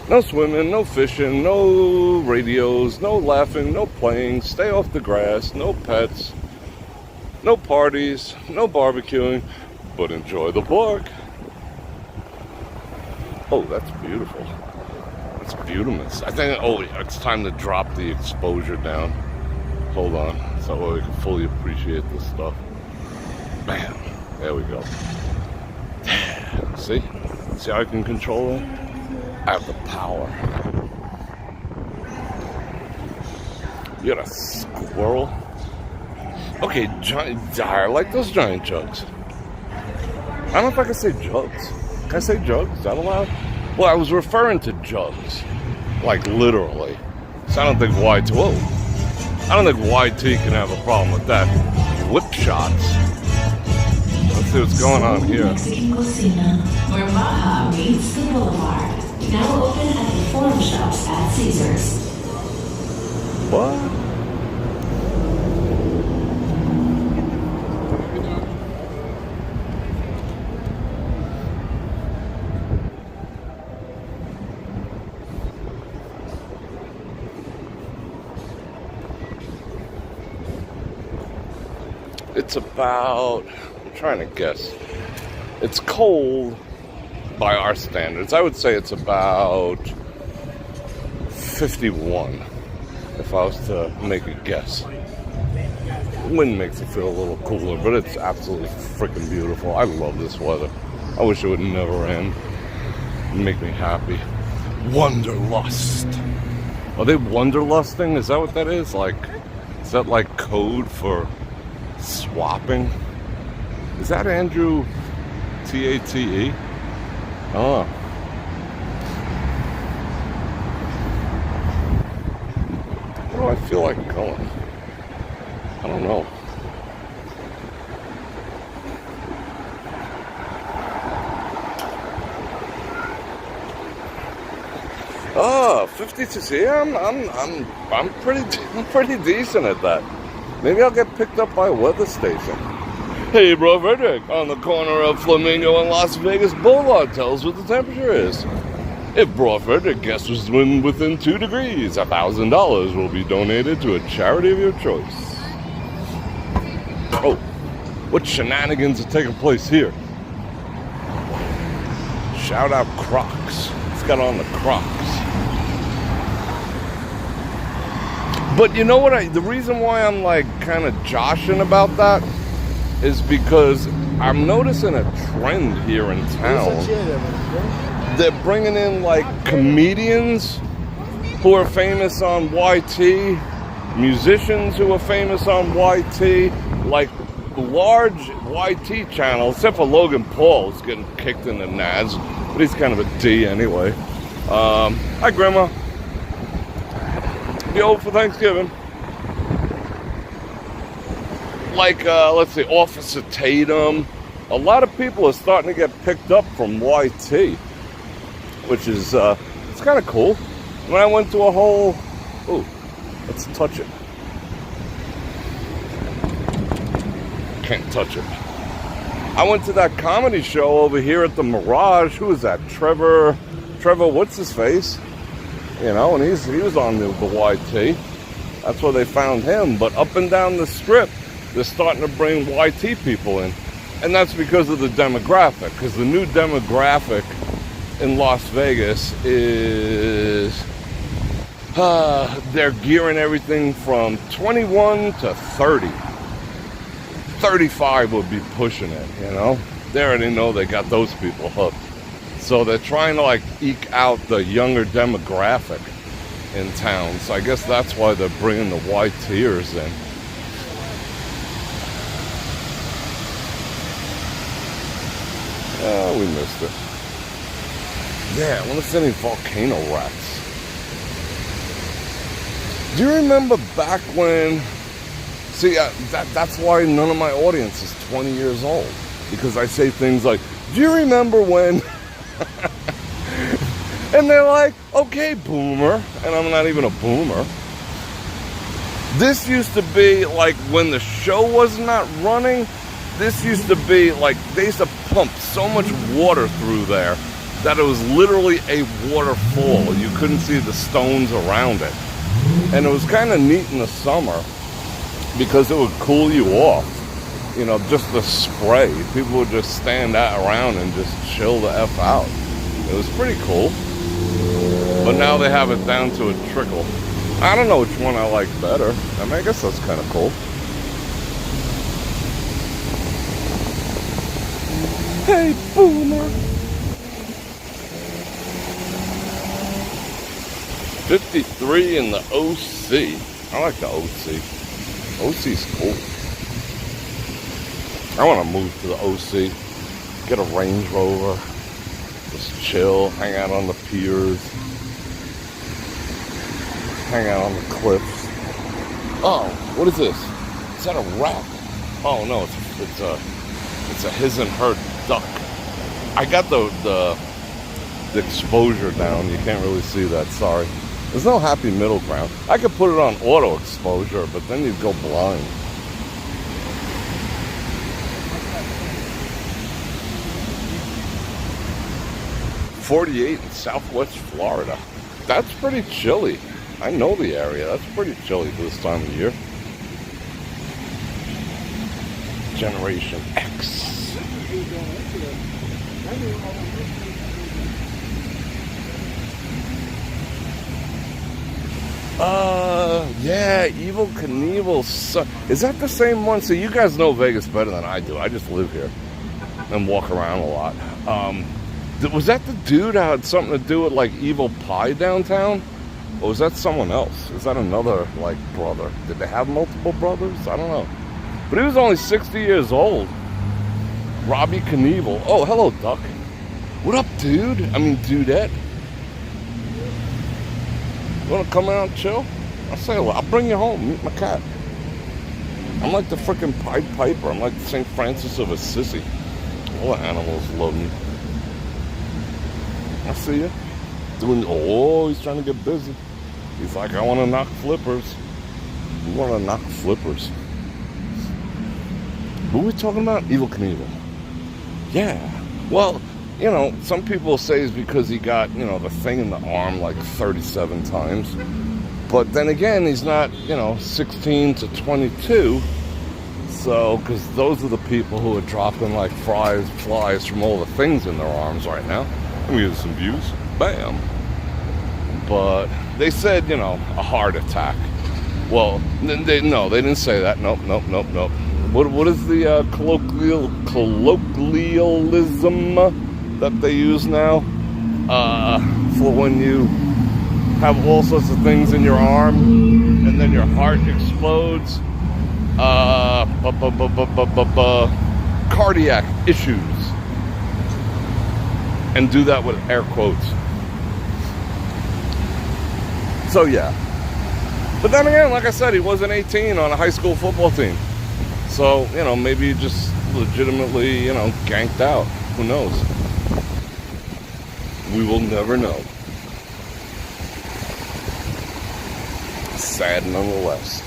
No swimming, no fishing, no radios, no laughing, no playing. Stay off the grass, no pets. No parties, no barbecuing, but enjoy the park. Oh, that's beautiful. That's beautiful. I think, it's time to drop the exposure down. Hold on, so we can fully appreciate this stuff. Bam, there we go. See? See how I can control it? I have the power. You got a squirrel? Okay, I like those giant jugs. I don't know if I can say jugs. Can I say jugs? Is that allowed? Well, I was referring to jugs. Like, literally. So I don't think YT... Whoa. I don't think YT can have a problem with that. Whip shots. Let's see what's going on here. Mexican Cocina, where Baja meets the Boulevard. Now open at the Forum Shops at Caesars. What? It's about, I'm trying to guess, It's cold by our standards. I would say it's about 51 if I was to make a guess. Wind makes it feel a little cooler, but it's absolutely freaking beautiful. I love this weather. I wish it would never end. It'd make me happy. Wanderlust. Are they wanderlusting? Is that what that is? Like, is that like code for swapping? Is that Andrew Tate? Oh. Where do I feel like going? I don't know. Oh, 52. Yeah, I'm pretty decent at that. Maybe I'll get picked up by a weather station. Hey, Bror Fredrik, on the corner of Flamingo and Las Vegas Boulevard, tell us what the temperature is. If Bror Fredrik guesses within 2 degrees, $1,000 will be donated to a charity of your choice. Oh, what shenanigans are taking place here? Shout out Crocs. It's got on the Crocs. But you know what? The reason why I'm like kind of joshing about that is because I'm noticing a trend here in town. They're bringing in like comedians who are famous on YT, musicians who are famous on YT, like large YT channels, except for Logan Paul, who's getting kicked in the nads, but he's kind of a D anyway. Hi, Grandma. Be over for Thanksgiving. Like, let's see, Officer Tatum. A lot of people are starting to get picked up from YT, which is, it's kind of cool. When I went to a whole, ooh, let's touch it. Can't touch it. I went to that comedy show over here at the Mirage. Who is that? Trevor, what's his face? You know, and he was on the YT. That's where they found him. But up and down the strip, they're starting to bring YT people in. And that's because of the demographic. Because the new demographic in Las Vegas is they're gearing everything from 21 to 30. 35 would be pushing it, you know? They already know they got those people hooked. So they're trying to like eke out the younger demographic in town. So I guess that's why they're bringing the YTers in. Oh, we missed it. Yeah, I wonder if there's any volcano rats. Do you remember back when... See, that's why none of my audience is 20 years old. Because I say things like, do you remember when... And they're like, okay, boomer. And I'm not even a boomer. This used to be like when the show was not running. This used to be like they used to pump so much water through there that it was literally a waterfall. You couldn't see the stones around it. And it was kind of neat in the summer because it would cool you off. You know, just the spray. People would just stand out around and just chill the F out. It was pretty cool. But now they have it down to a trickle. I don't know which one I like better. I mean, I guess that's kind of cool. Hey, boomer. 53 in the OC. I like the OC. OC's cool. I want to move to the OC. Get a Range Rover. Just chill. Hang out on the piers. Hang out on the cliffs. Oh, what is this? Is that a rat? Oh no, it's a his and her duck. I got the exposure down. You can't really see that. Sorry. There's no happy middle ground. I could put it on auto exposure, but then you'd go blind. .48 in Southwest Florida. That's pretty chilly. I know the area. That's pretty chilly for this time of year. Generation X. Yeah, Evil Knievel. Is that the same one? So you guys know Vegas better than I do. I just live here and walk around a lot. Was that the dude that had something to do with like Evil Pie downtown? Or was that someone else? Is that another like brother? Did they have multiple brothers? I don't know. But he was only 60 years old. Robbie Knievel. Oh, hello, Duck. What up, dude? I mean, dudette. You wanna come out and chill? I'll say hello. I'll bring you home. Meet my cat. I'm like the freaking Pied Piper. I'm like St. Francis of Assisi. All the animals love me. I see you. He's trying to get busy. He's like, I want to knock flippers. You want to knock flippers? Who are we talking about? Evil Knievel. Yeah. Well, you know, some people say it's because he got, you know, the thing in the arm like 37 times. But then again, he's not, you know, 16 to 22. So, because those are the people who are dropping like flies from all the things in their arms right now. Let me give you some views. Bam. But they said, you know, a heart attack. Well, they didn't say that. Nope. What is the colloquialism that they use now for when you have all sorts of things in your arm and then your heart explodes? Cardiac issues. And do that with air quotes. So yeah. But then again, like I said, he wasn't 18 on a high school football team. So, you know, maybe he just legitimately, you know, ganked out. Who knows? We will never know. Sad nonetheless.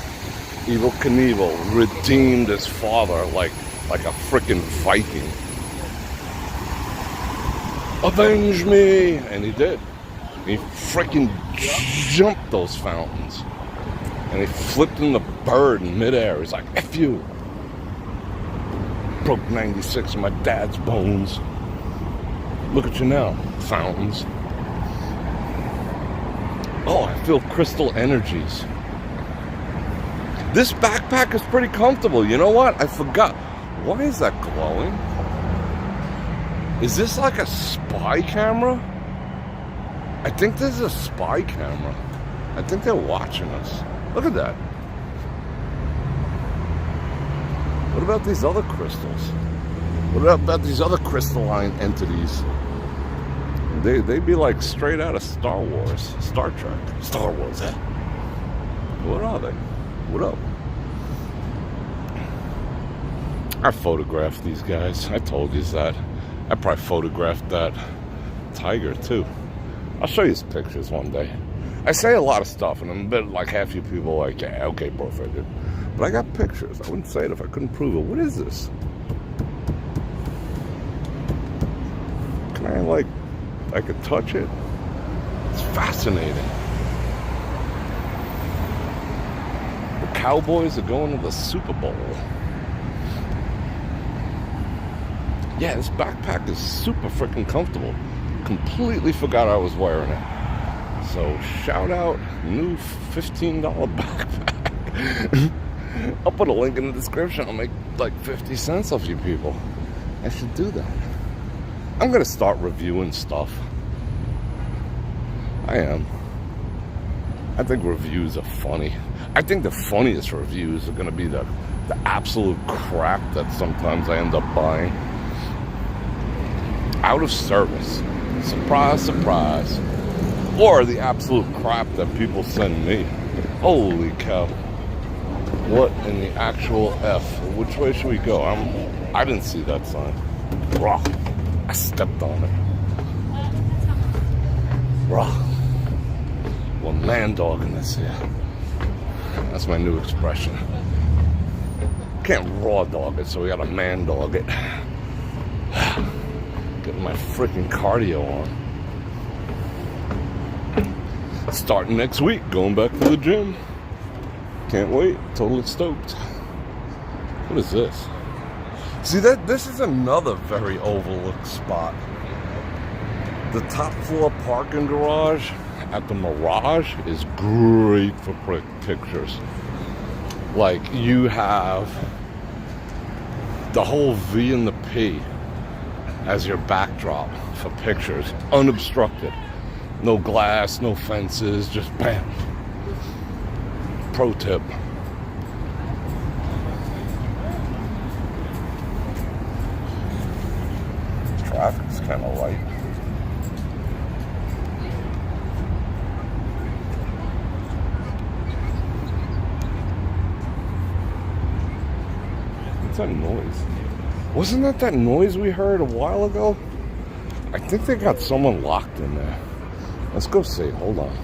Evil Knievel redeemed his father like a freaking Viking. Avenge me! And he did. He freaking jumped those fountains. And he flipped in the bird in midair. He's like, F you. Broke 96 of my dad's bones. Look at you now, fountains. Oh, I feel crystal energies. This backpack is pretty comfortable. You know what? I forgot. Why is that glowing? Is this like a spy camera? I think this is a spy camera. I think they're watching us. Look at that. What about these other crystals? What about these other crystalline entities? They be like straight out of Star Wars, Star Trek, Star Wars. Eh? What are they? What up? I photographed these guys. I told you that. I probably photographed that tiger too. I'll show you his pictures one day. I say a lot of stuff, and I'm a bit like half you people are like, yeah, okay, Bror Fredrik. But I got pictures. I wouldn't say it if I couldn't prove it. What is this? Can I could touch it? It's fascinating. The Cowboys are going to the Super Bowl. Yeah, this backpack is super freaking comfortable. Completely forgot I was wearing it. So shout out, new $15 backpack. I'll put a link in the description. I'll make like 50 cents off you people. I should do that. I'm gonna start reviewing stuff. I am. I think reviews are funny. I think the funniest reviews are gonna be the absolute crap that sometimes I end up buying. Out of service. Surprise, surprise. Or the absolute crap that people send me. Holy cow. What in the actual F? Which way should we go? I didn't see that sign. Raw. I stepped on it. Raw. Well, man dogging this here. That's my new expression. Can't raw dog it, so we gotta man dog it. Getting my freaking cardio on. Starting next week, going back to the gym. Can't wait. Totally stoked. What is this? See that this is another very overlooked spot. The top floor parking garage at the Mirage is great for pictures. Like, you have the whole V and the P as your backdrop for pictures, unobstructed. No glass, no fences, just bam. Pro tip. Traffic's kind of light. What's that noise? Wasn't that noise we heard a while ago? I think they got someone locked in there. Let's go see. Hold on.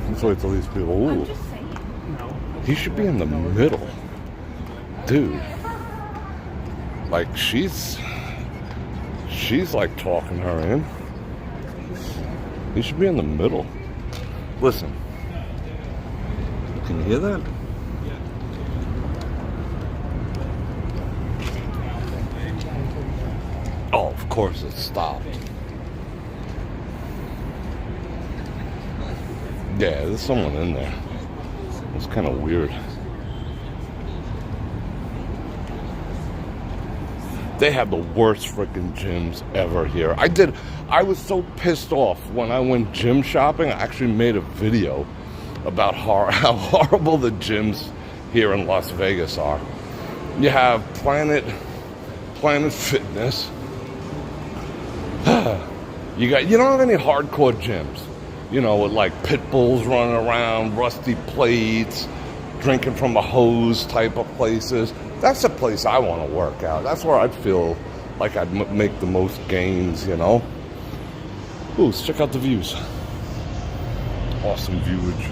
Let's wait till these people. Ooh. He should be in the middle. Dude. Like, she's like talking her in. He should be in the middle. Listen. Can you hear that? Oh, of course it stopped. Yeah, there's someone in there. It's kind of weird. They have the worst freaking gyms ever here. I was so pissed off when I went gym shopping. I actually made a video about how horrible the gyms here in Las Vegas are. You have Planet Fitness. You don't have any hardcore gyms. You know, with like pit bulls running around, rusty plates, drinking from a hose type of places. That's the place I want to work out. That's where I'd feel like I'd make the most gains, you know. Ooh, let's check out the views. Awesome viewage.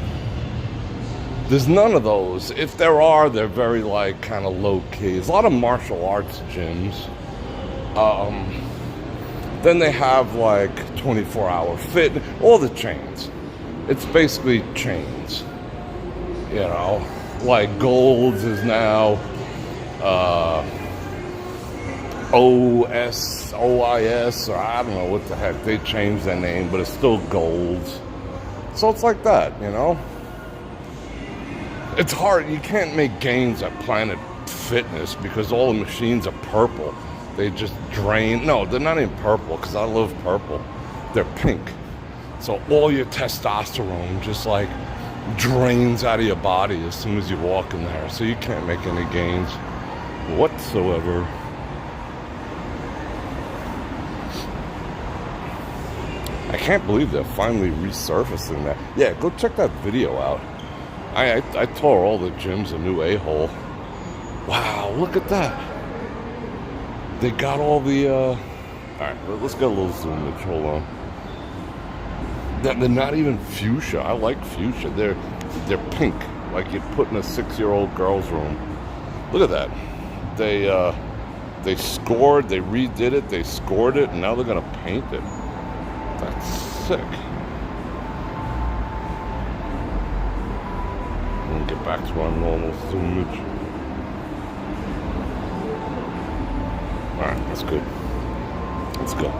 There's none of those. If there are, they're very like kind of low key. There's a lot of martial arts gyms. Then they have like 24-hour fit, all the chains. It's basically chains. You know, like Gold's is now OIS, or I don't know what the heck. They changed their name, but it's still Gold's. So it's like that, you know. It's hard. You can't make gains at Planet Fitness because all the machines are purple. They just drain. No, they're not even purple because I love purple. They're pink. So all your testosterone just like drains out of your body as soon as you walk in there. So you can't make any gains whatsoever. I can't believe they're finally resurfacing that. Yeah, go check that video out. I tore all the gyms a new a-hole. Wow, look at that. They got all the, alright, let's get a little zoomage, hold on. They're not even fuchsia. I like fuchsia. They're pink, like you'd put in a 6-year-old girl's room. Look at that. They scored, they redid it, they scored it, and now they're gonna paint it. That's sick. We'll get back to our normal zoomage. Alright, that's good. Let's go.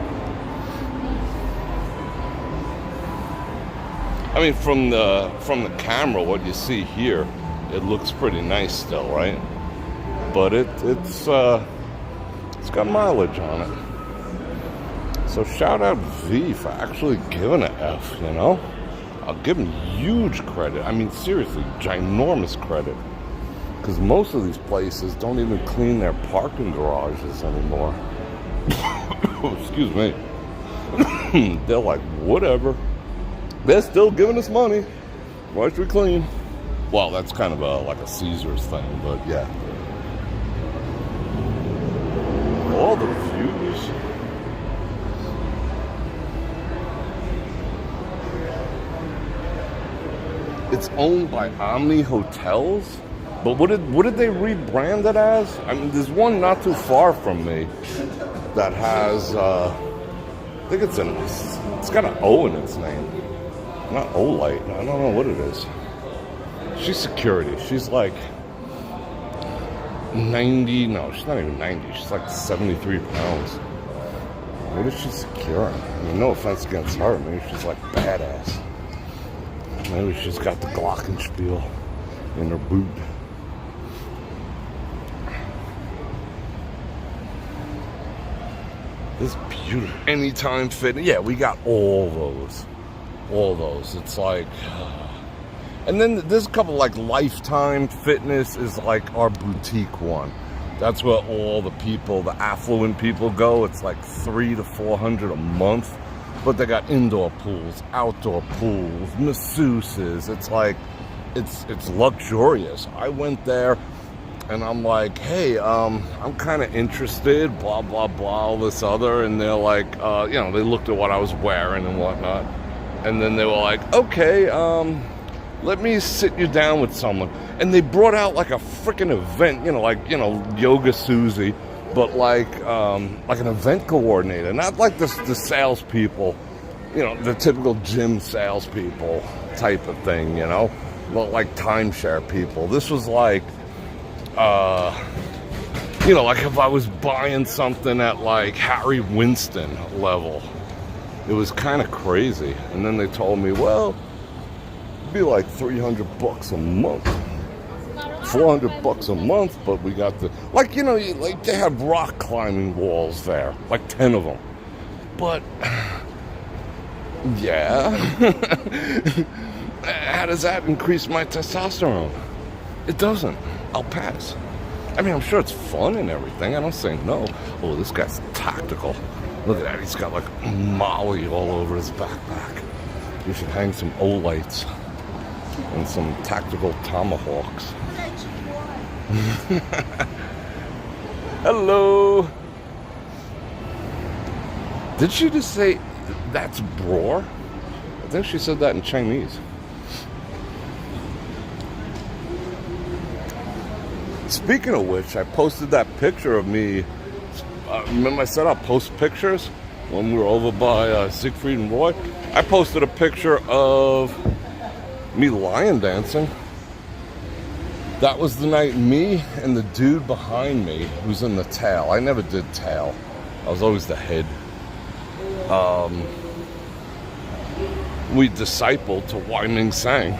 I mean, from the camera, what you see here, it looks pretty nice still, right? But it's got mileage on it. So shout out V for actually giving an F, you know? I'll give him huge credit. I mean, seriously, ginormous credit. Because most of these places don't even clean their parking garages anymore. Excuse me. They're like, whatever. They're still giving us money. Why should we clean? Well, that's kind of like a Caesar's thing, but yeah. All the views. It's owned by Omni Hotels. But what did they rebrand it as? I mean, there's one not too far from me that has, I think it's got an O in its name. Not Olight. I don't know what it is. She's security. She's like, 90, no, she's not even 90. She's like 73 pounds. What is she securing? I mean, no offense against her. Maybe she's like badass. Maybe she's got the Glockenspiel in her boot. This is beautiful. Anytime Fitness. Yeah, we got all those. All those. It's like... and then there's a couple like Lifetime Fitness is like our boutique one. That's where all the people, the affluent people go. It's like $300 to $400 a month. But they got indoor pools, outdoor pools, masseuses. It's like, it's luxurious. I went there and I'm like, hey, I'm kind of interested, blah, blah, blah, all this other. And they're like, you know, they looked at what I was wearing and whatnot. And then they were like, okay, let me sit you down with someone. And they brought out like a freaking event, you know, like, you know, Yoga Susie, but like an event coordinator, not like the salespeople, you know, the typical gym salespeople type of thing, you know, but like timeshare people. This was like, you know, like if I was buying something at like Harry Winston level. It was kind of crazy. And then they told me, well, it'd be like $300 a month, $400 a month, but we got the, like, you know, like they have rock climbing walls there, like 10 of them. But, yeah. How does that increase my testosterone? It doesn't. I'll pass. I mean, I'm sure it's fun and everything. I don't say no. Oh, this guy's tactical. Look at that. He's got like Molly all over his backpack. You should hang some O-lights and some tactical tomahawks. Hello. Did she just say that's Bror? I think she said that in Chinese. Speaking of which, I posted that picture of me. Remember I said I'll post pictures when we were over by Siegfried and Roy? I posted a picture of me lion dancing. That was the night me and the dude behind me, who's in the tail. I never did tail. I was always the head. We discipled to Wai Ming Sang.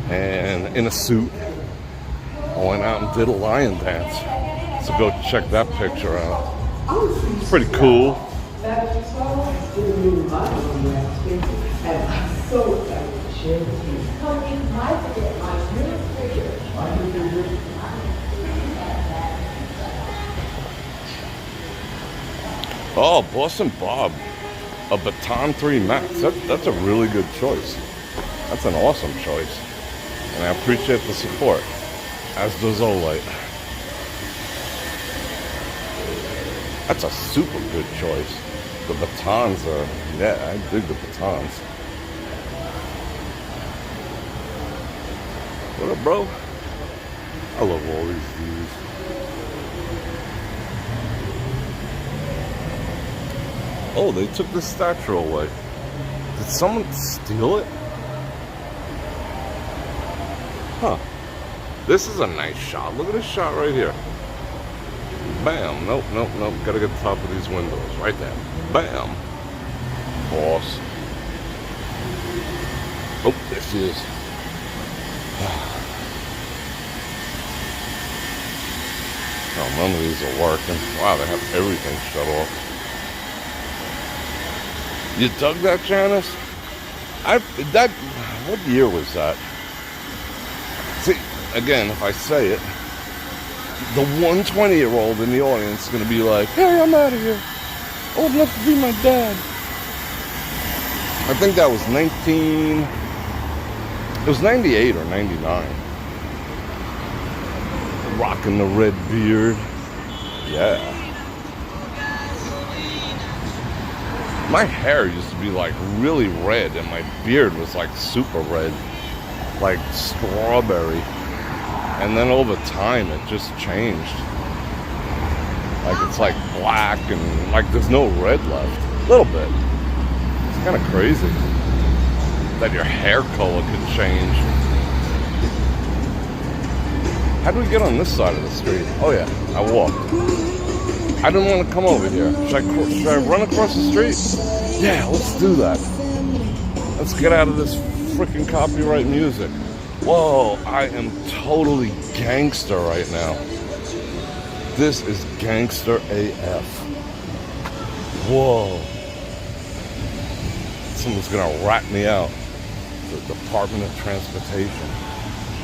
And in a suit, I went out and did a lion dance. So go check that picture out. It's pretty cool. Oh, Boston Bob, a Baton 3 Max. That's a really good choice. That's an awesome choice. And I appreciate the support, as does Olight. That's a super good choice. The batons are, yeah, I dig the batons. What up, bro? I love all these views. Oh, they took the statue away. Did someone steal it? Huh. This is a nice shot. Look at this shot right here. Bam. Nope. Gotta get the top of these windows. Right there. Bam. Boss. Oh, there she is. Oh, none of these are working. Wow, they have everything shut off. You dug that, Janice? What year was that? See, again, if I say it, the 120-year-old in the audience is going to be like, hey, I'm out of here. Old enough to be my dad. I think that was 98 or 99. Rocking the red beard. Yeah. My hair used to be like really red and my beard was like super red. Like strawberry. And then over time it just changed. Like it's like black and like there's no red left. A little bit. It's kind of crazy that your hair color could change. How do we get on this side of the street? Oh yeah, I walked. I didn't want to come over here. Should I run across the street? Yeah, let's do that. Let's get out of this freaking copyright music. Whoa, I am totally gangster right now. This is gangster AF. Whoa. Someone's gonna rat me out. The Department of Transportation.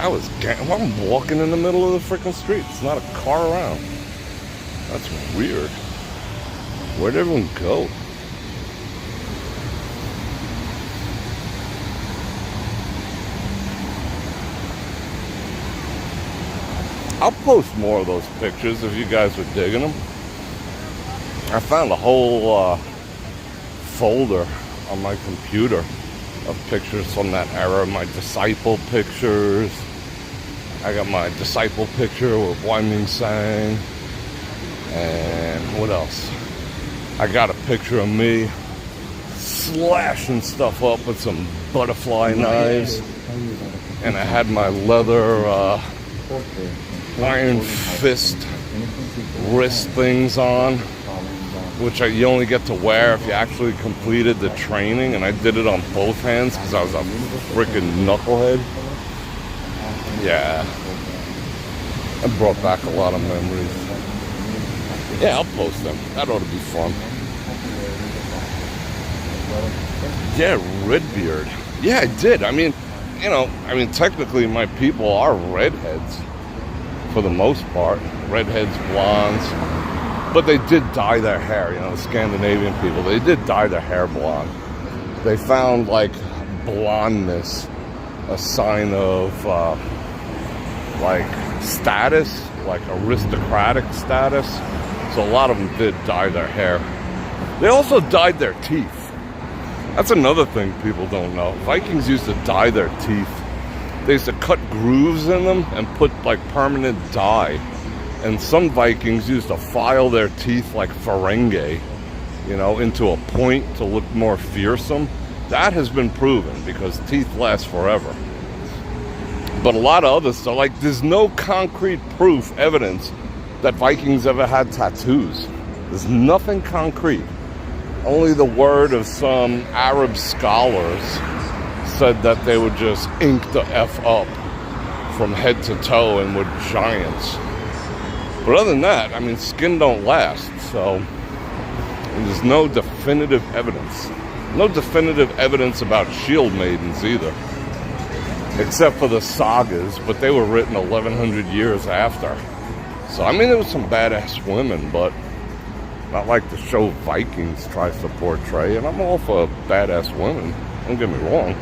I'm walking in the middle of the freaking street. It's not a car around. That's weird. Where'd everyone go? I'll post more of those pictures if you guys are digging them. I found a whole folder on my computer of pictures from that era. My disciple pictures. I got my disciple picture with Wai Ming Sang. And what else? I got a picture of me slashing stuff up with some butterfly knives. And I had my leather iron fist wrist things on, which you only get to wear if you actually completed the training, and I did it on both hands because I was a freaking knucklehead. Yeah, it brought back a lot of memories. Yeah, I'll post them. That ought to be fun. Yeah, Redbeard. Yeah, I did. I mean, technically my people are redheads for the most part. Redheads, blondes. But they did dye their hair, the Scandinavian people. They did dye their hair blonde. They found, like, blondness a sign of, status, like aristocratic status. So a lot of them did dye their hair. They also dyed their teeth. That's another thing people don't know. Vikings used to dye their teeth. They used to cut grooves in them and put, like, permanent dye. And some Vikings used to file their teeth like Ferengi, into a point to look more fearsome. That has been proven because teeth last forever. But a lot of other stuff, like there's no concrete proof, evidence that Vikings ever had tattoos. There's nothing concrete. Only the word of some Arab scholars said that they would just ink the F up from head to toe and were giants. But other than that, skin don't last, so there's no definitive evidence. No definitive evidence about shield maidens either. Except for the sagas, but they were written 1,100 years after. So, there was some badass women, but not like the show Vikings tries to portray. And I'm all for badass women, don't get me wrong.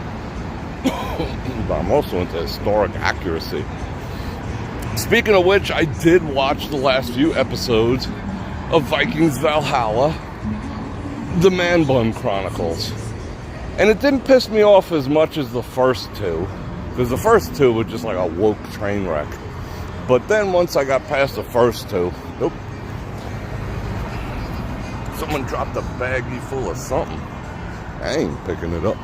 But I'm also into historic accuracy. Speaking of which, I did watch the last few episodes of Vikings Valhalla, the Man Bun Chronicles. And it didn't piss me off as much as the first two, because the first two were just like a woke train wreck. But then once I got past the first two, nope. Someone dropped a baggie full of something. I ain't picking it up.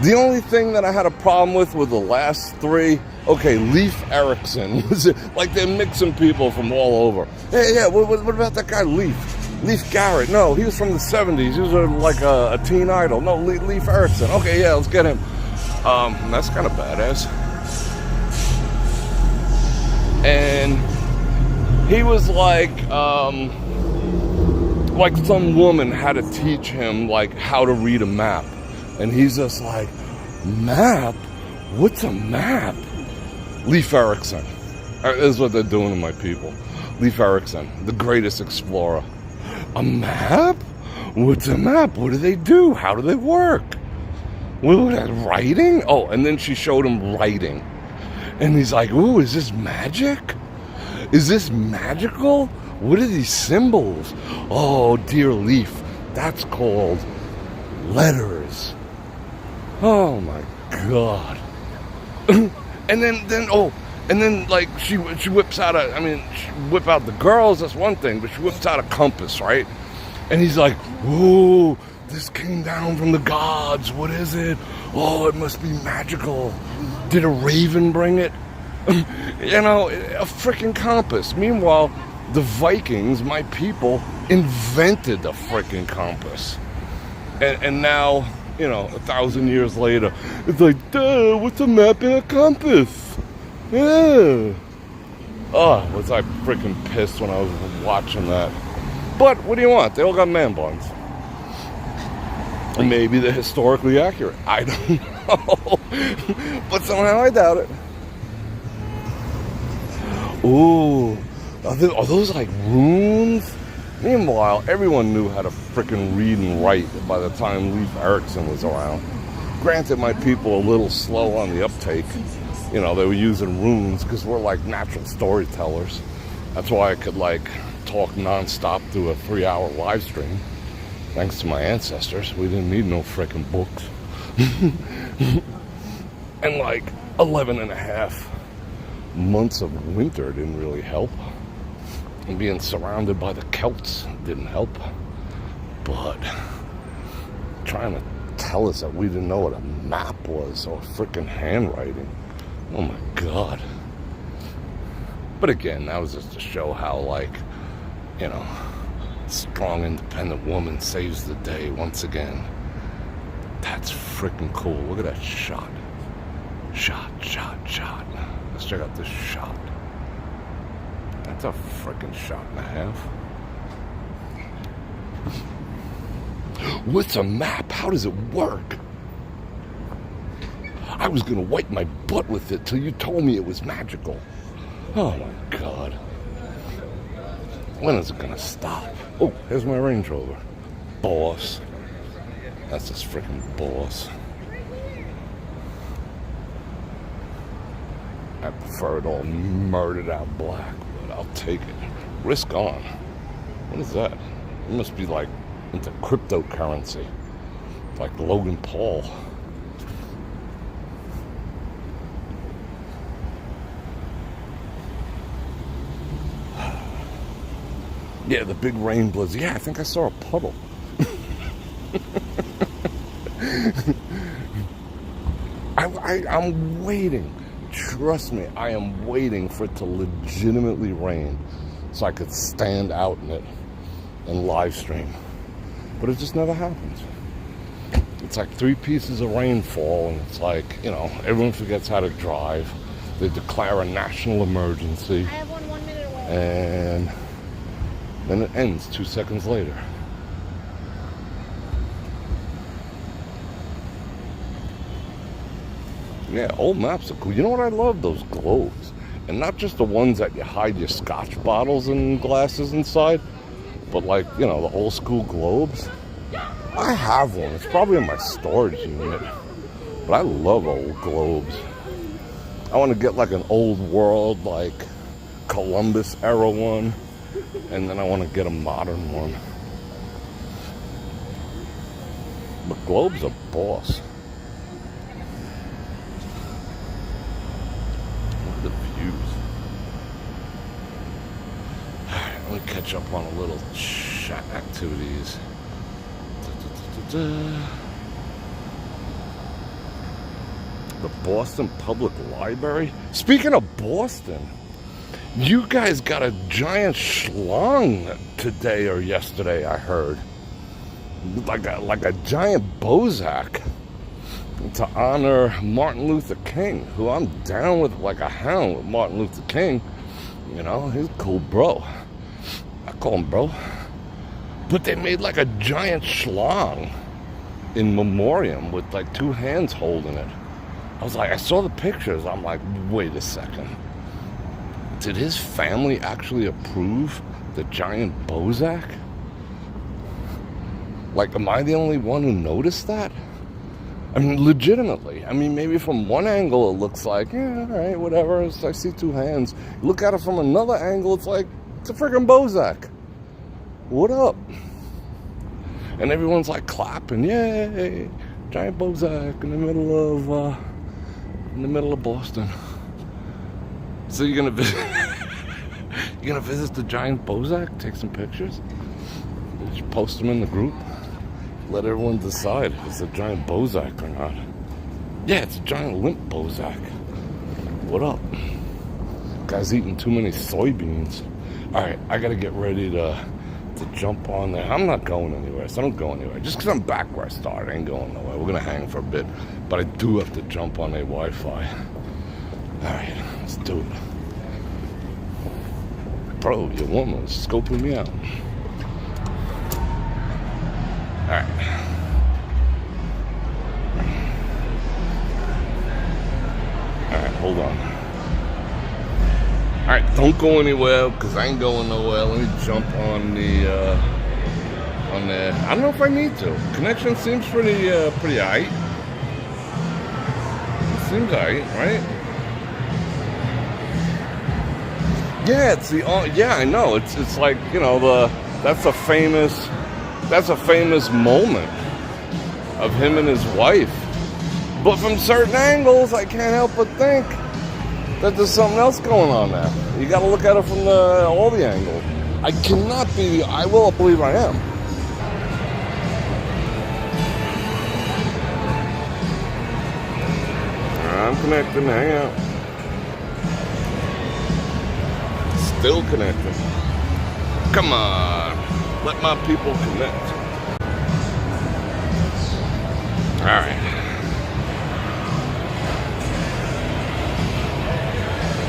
The only thing that I had a problem with were the last three. Okay, Leif Erikson. Like they're mixing people from all over. Hey, yeah, what about that guy Leif? Leif Garrett. No, he was from the 70s. He was like a teen idol. No, Leif Erikson. Okay, yeah, let's get him. That's kind of badass. And he was like some woman had to teach him like how to read a map. And he's just like, map? What's a map? Leif Erikson. This is what they're doing to my people. Leif Erikson, the greatest explorer. A map? What's a map? What do they do? How do they work? What, writing? Oh, and then she showed him writing. And he's like, ooh, is this magic? Is this magical? What are these symbols? Oh, dear Leif, that's called letters. Oh my God. and then like she whips out she whip out the girls, that's one thing, but she whips out a compass, right? And he's like, ooh, this came down from the gods. What is it? Oh, it must be magical. Did a raven bring it? You know, a freaking compass. Meanwhile, the Vikings, my people, invented the freaking compass. And now, you know, 1,000 years later, it's like, duh, what's a map and a compass? Yeah. Oh, was I freaking pissed when I was watching that. But what do you want? They all got man buns. And maybe they're historically accurate. I don't know. But somehow I doubt it. Ooh. Are those like runes? Meanwhile, everyone knew how to freaking read and write by the time Leif Erikson was around. Granted, my people are a little slow on the uptake. You know, they were using runes because we're like natural storytellers. That's why I could like talk nonstop through a 3-hour live stream. Thanks to my ancestors, we didn't need no freaking books. And like 11 and a half months of winter didn't really help. And being surrounded by the Celts didn't help. But trying to tell us that we didn't know what a map was or freaking handwriting. Oh my God. But again, that was just to show how, like, you know, strong, independent woman saves the day once again. That's freaking cool. Look at that shot. Shot. Let's check out this shot. That's a freaking shot and a half. What's a map? How does it work? I was gonna wipe my butt with it till you told me it was magical. Oh my God. When is it gonna stop? Oh, here's my Range Rover. Boss. That's this freaking boss. I prefer it all murdered out black, but I'll take it. Risk on. What is that? It must be like into cryptocurrency. Like Logan Paul. Yeah, the big rain blizzard. Yeah, I think I saw a puddle. I'm waiting. Trust me, I am waiting for it to legitimately rain so I could stand out in it and live stream. But it just never happens. It's like 3 pieces of rainfall, and it's like, you know, everyone forgets how to drive. They declare a national emergency. I have 1 minute away. And then it ends 2 seconds later. Yeah, old maps are cool. You know what I love? Those globes. And not just the ones that you hide your scotch bottles and glasses inside, but like, you know, the old school globes. I have one. It's probably in my storage unit. But I love old globes. I want to get like an old world, like Columbus era one. And then I want to get a modern one. But globes are boss. Look at the views. Alright, let me catch up on a little chat activities. The Boston Public Library. Speaking of Boston, you guys got a giant schlong today or yesterday, I heard. Like a giant Bozak to honor Martin Luther King, who I'm down with like a hound with Martin Luther King. You know, he's a cool bro. I call him bro. But they made like a giant schlong in memoriam with like 2 hands holding it. I was like, I saw the pictures. I'm like, wait a second. Did his family actually approve the giant Bozak? Like, am I the only one who noticed that? I mean, legitimately. I mean, maybe from one angle it looks like, yeah, all right, whatever. I see 2 hands. Look at it from another angle, it's like, it's a freaking Bozak. What up? And everyone's like clapping, yay! Giant Bozak in the middle of Boston. So you're gonna visit the giant Bozak, take some pictures, just post them in the group. let everyone decide if it's a giant Bozak or not. Yeah, it's a giant limp Bozak. What up? Guy's eating too many soybeans. Alright, I gotta get ready to jump on there. I'm not going anywhere, so I don't go anywhere. Just because I'm back where I started, I ain't going nowhere. We're gonna hang for a bit. But I do have to jump on a Wi-Fi. Alright, let's do it. Bro, your woman's scoping me out. Alright. Alright, hold on. Alright, don't go anywhere, because I ain't going nowhere. Let me jump on the, I don't know if I need to. Connection seems pretty aight. It seems aight, right? Yeah, it's the, yeah, I know. It's like, you know, that's a famous moment of him and his wife. But from certain angles, I can't help but think that there's something else going on there. You got to look at it from all the angles. I cannot be. I will believe I am. I'm connecting. Hang out. Still connecting. Come on. Let my people connect. All right.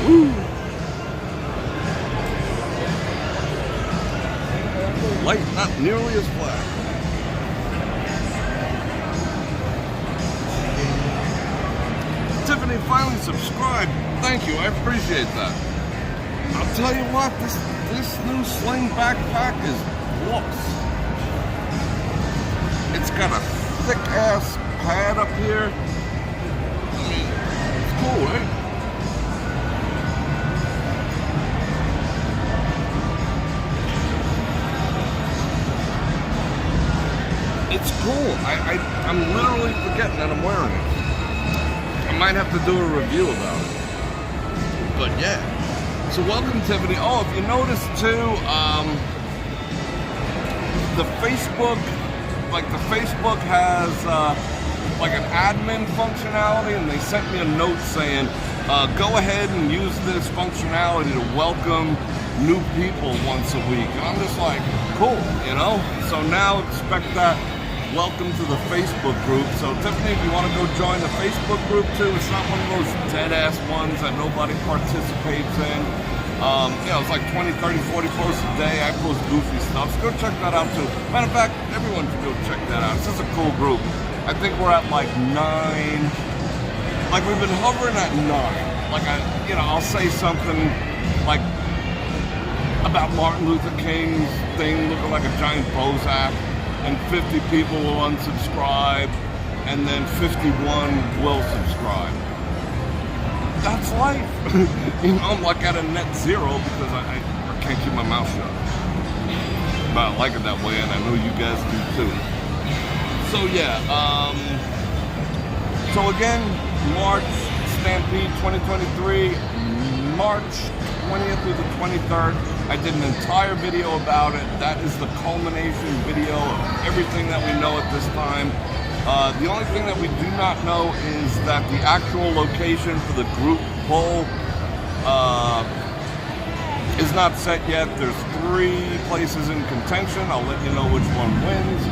Woo. Light not nearly as black. Tiffany finally subscribed. Thank you. I appreciate that. I'll tell you what, this new sling backpack is whoops. It's got a thick ass pad up here. I mean, it's cool, right? It's cool. I'm literally forgetting that I'm wearing it. I might have to do a review about it. But yeah. So welcome, Tiffany. Oh, if you notice too, the Facebook has like an admin functionality, and they sent me a note saying, go ahead and use this functionality to welcome new people once a week. And I'm just like, cool, you know? So now expect that welcome to the Facebook group. So Tiffany, if you want to go join the Facebook group too, it's not one of those dead-ass ones that nobody participates in. You know, it's like 20, 30, 40 posts a day. I post goofy stuff. So go check that out too. Matter of fact, everyone should go check that out. It's just a cool group. I think we're at like 9. Like we've been hovering at 9. Like I'll say something like about Martin Luther King's thing looking like a giant Bozak, and 50 people will unsubscribe, and then 51 will subscribe. That's life. You know, I'm like at a net zero because I can't keep my mouth shut. But I like it that way, and I know you guys do too. So yeah, so again, March Stampede 2023, March 20th through the 23rd. I did an entire video about it. That is the culmination video of everything that we know at this time. The only thing that we do not know is that the actual location for the group poll is not set yet. There's 3 places in contention. I'll let you know which one wins.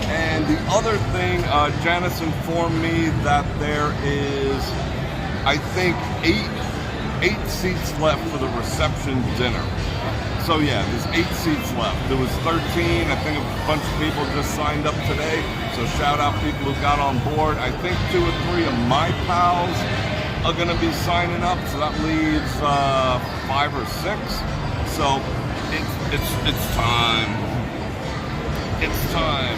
And the other thing, Janice informed me that there is, I think, 8 seats left for the reception dinner. So yeah, there's 8 seats left. There was 13. I think a bunch of people just signed up today. So shout out people who got on board. I think 2 or 3 of my pals are gonna be signing up. So that leaves 5 or 6. So it's time. It's time.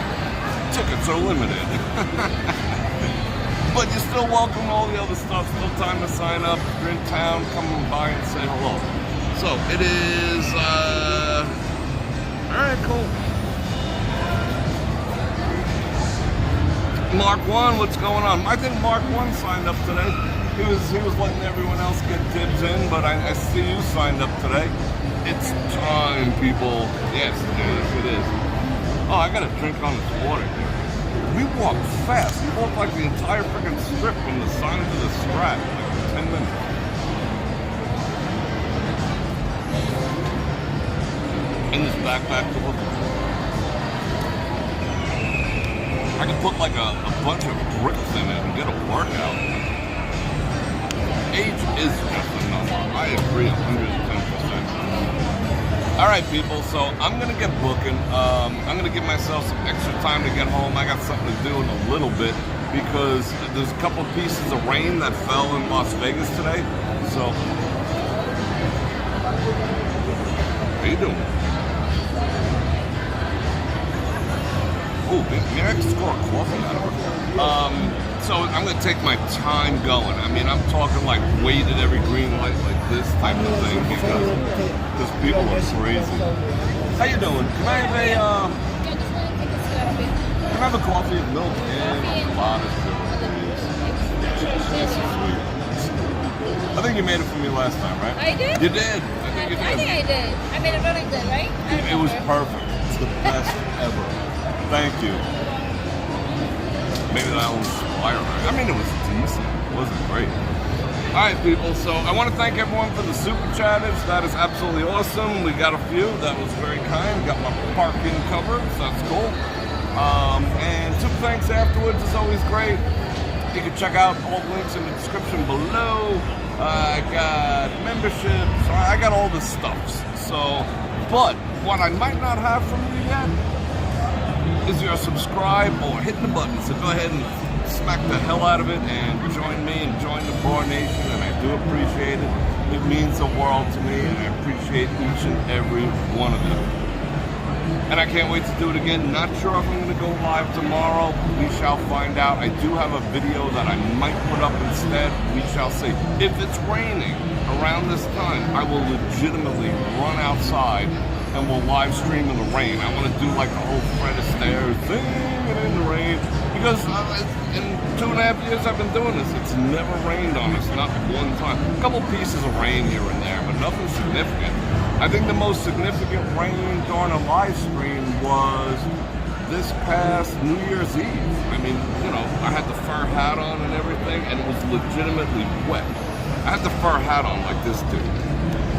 Tickets are limited. But you're still welcome to all the other stuff. Still time to sign up. If you're in town, come by and say hello. So it is, alright, cool. Mark 1, what's going on? I think Mark 1 signed up today. He was letting everyone else get dibs in, but I see you signed up today. It's time, people. Yes, it is. Oh, I gotta drink on this water here. we walked fast. We walked like the entire freaking strip from the sign to the Strat, like 10 minutes. And this backpack door. I could put like a bunch of bricks in it and get a workout. Age is just a number. I agree 110%. All right, people, so I'm going to get booking. I'm going to give myself some extra time to get home. I got something to do in a little bit because there's a couple of pieces of rain that fell in Las Vegas today. So, how you doing? Oh, maybe I can score a coffee out of it. So I'm going to take my time going. I mean, I'm talking like wait at every green light like this type of thing because people are crazy. How you doing? Can I have a coffee with milk and a lot of sugar, please? This is sweet. I think you made it for me last time, right? I did? You did. I think you did. I think I did. I made it really good, right? It was perfect. It's the best ever. Thank you. Maybe that'll inspire me. I mean, it was decent. It wasn't great. All right, people. So I want to thank everyone for the super chatters. That is absolutely awesome. We got a few. That was very kind. Got my parking covered, so that's cool. And super thanks afterwards is always great. You can check out all the links in the description below. I got memberships. I got all the stuff. So, but what I might not have from you yet is your subscribe or hitting the button. So go ahead and smack the hell out of it and join me and join the BrorNation, and I do appreciate it. It means the world to me, and I appreciate each and every one of them. And I can't wait to do it again. Not sure if I'm going to go live tomorrow. We shall find out. I do have a video that I might put up instead. We shall see. If it's raining around this time, I will legitimately run outside and we'll live stream in the rain. I want to do like the whole Fred Astaire singing in the rain because in 2.5 years I've been doing this, it's never rained on us, not one time. A couple pieces of rain here and there, but nothing significant. I think the most significant rain during a live stream was this past New Year's Eve. I mean, you know, I had the fur hat on and everything, and it was legitimately wet. I had the fur hat on like this dude.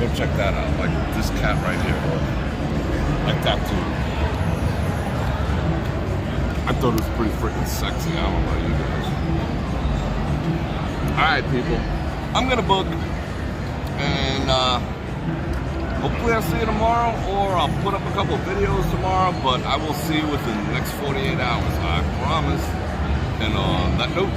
Go check that out, like this cat right here. Like that too. I thought it was pretty freaking sexy. I don't know about you guys. Alright, people. I'm gonna book and hopefully I'll see you tomorrow, or I'll put up a couple of videos tomorrow, but I will see you within the next 48 hours. I promise. And on that note,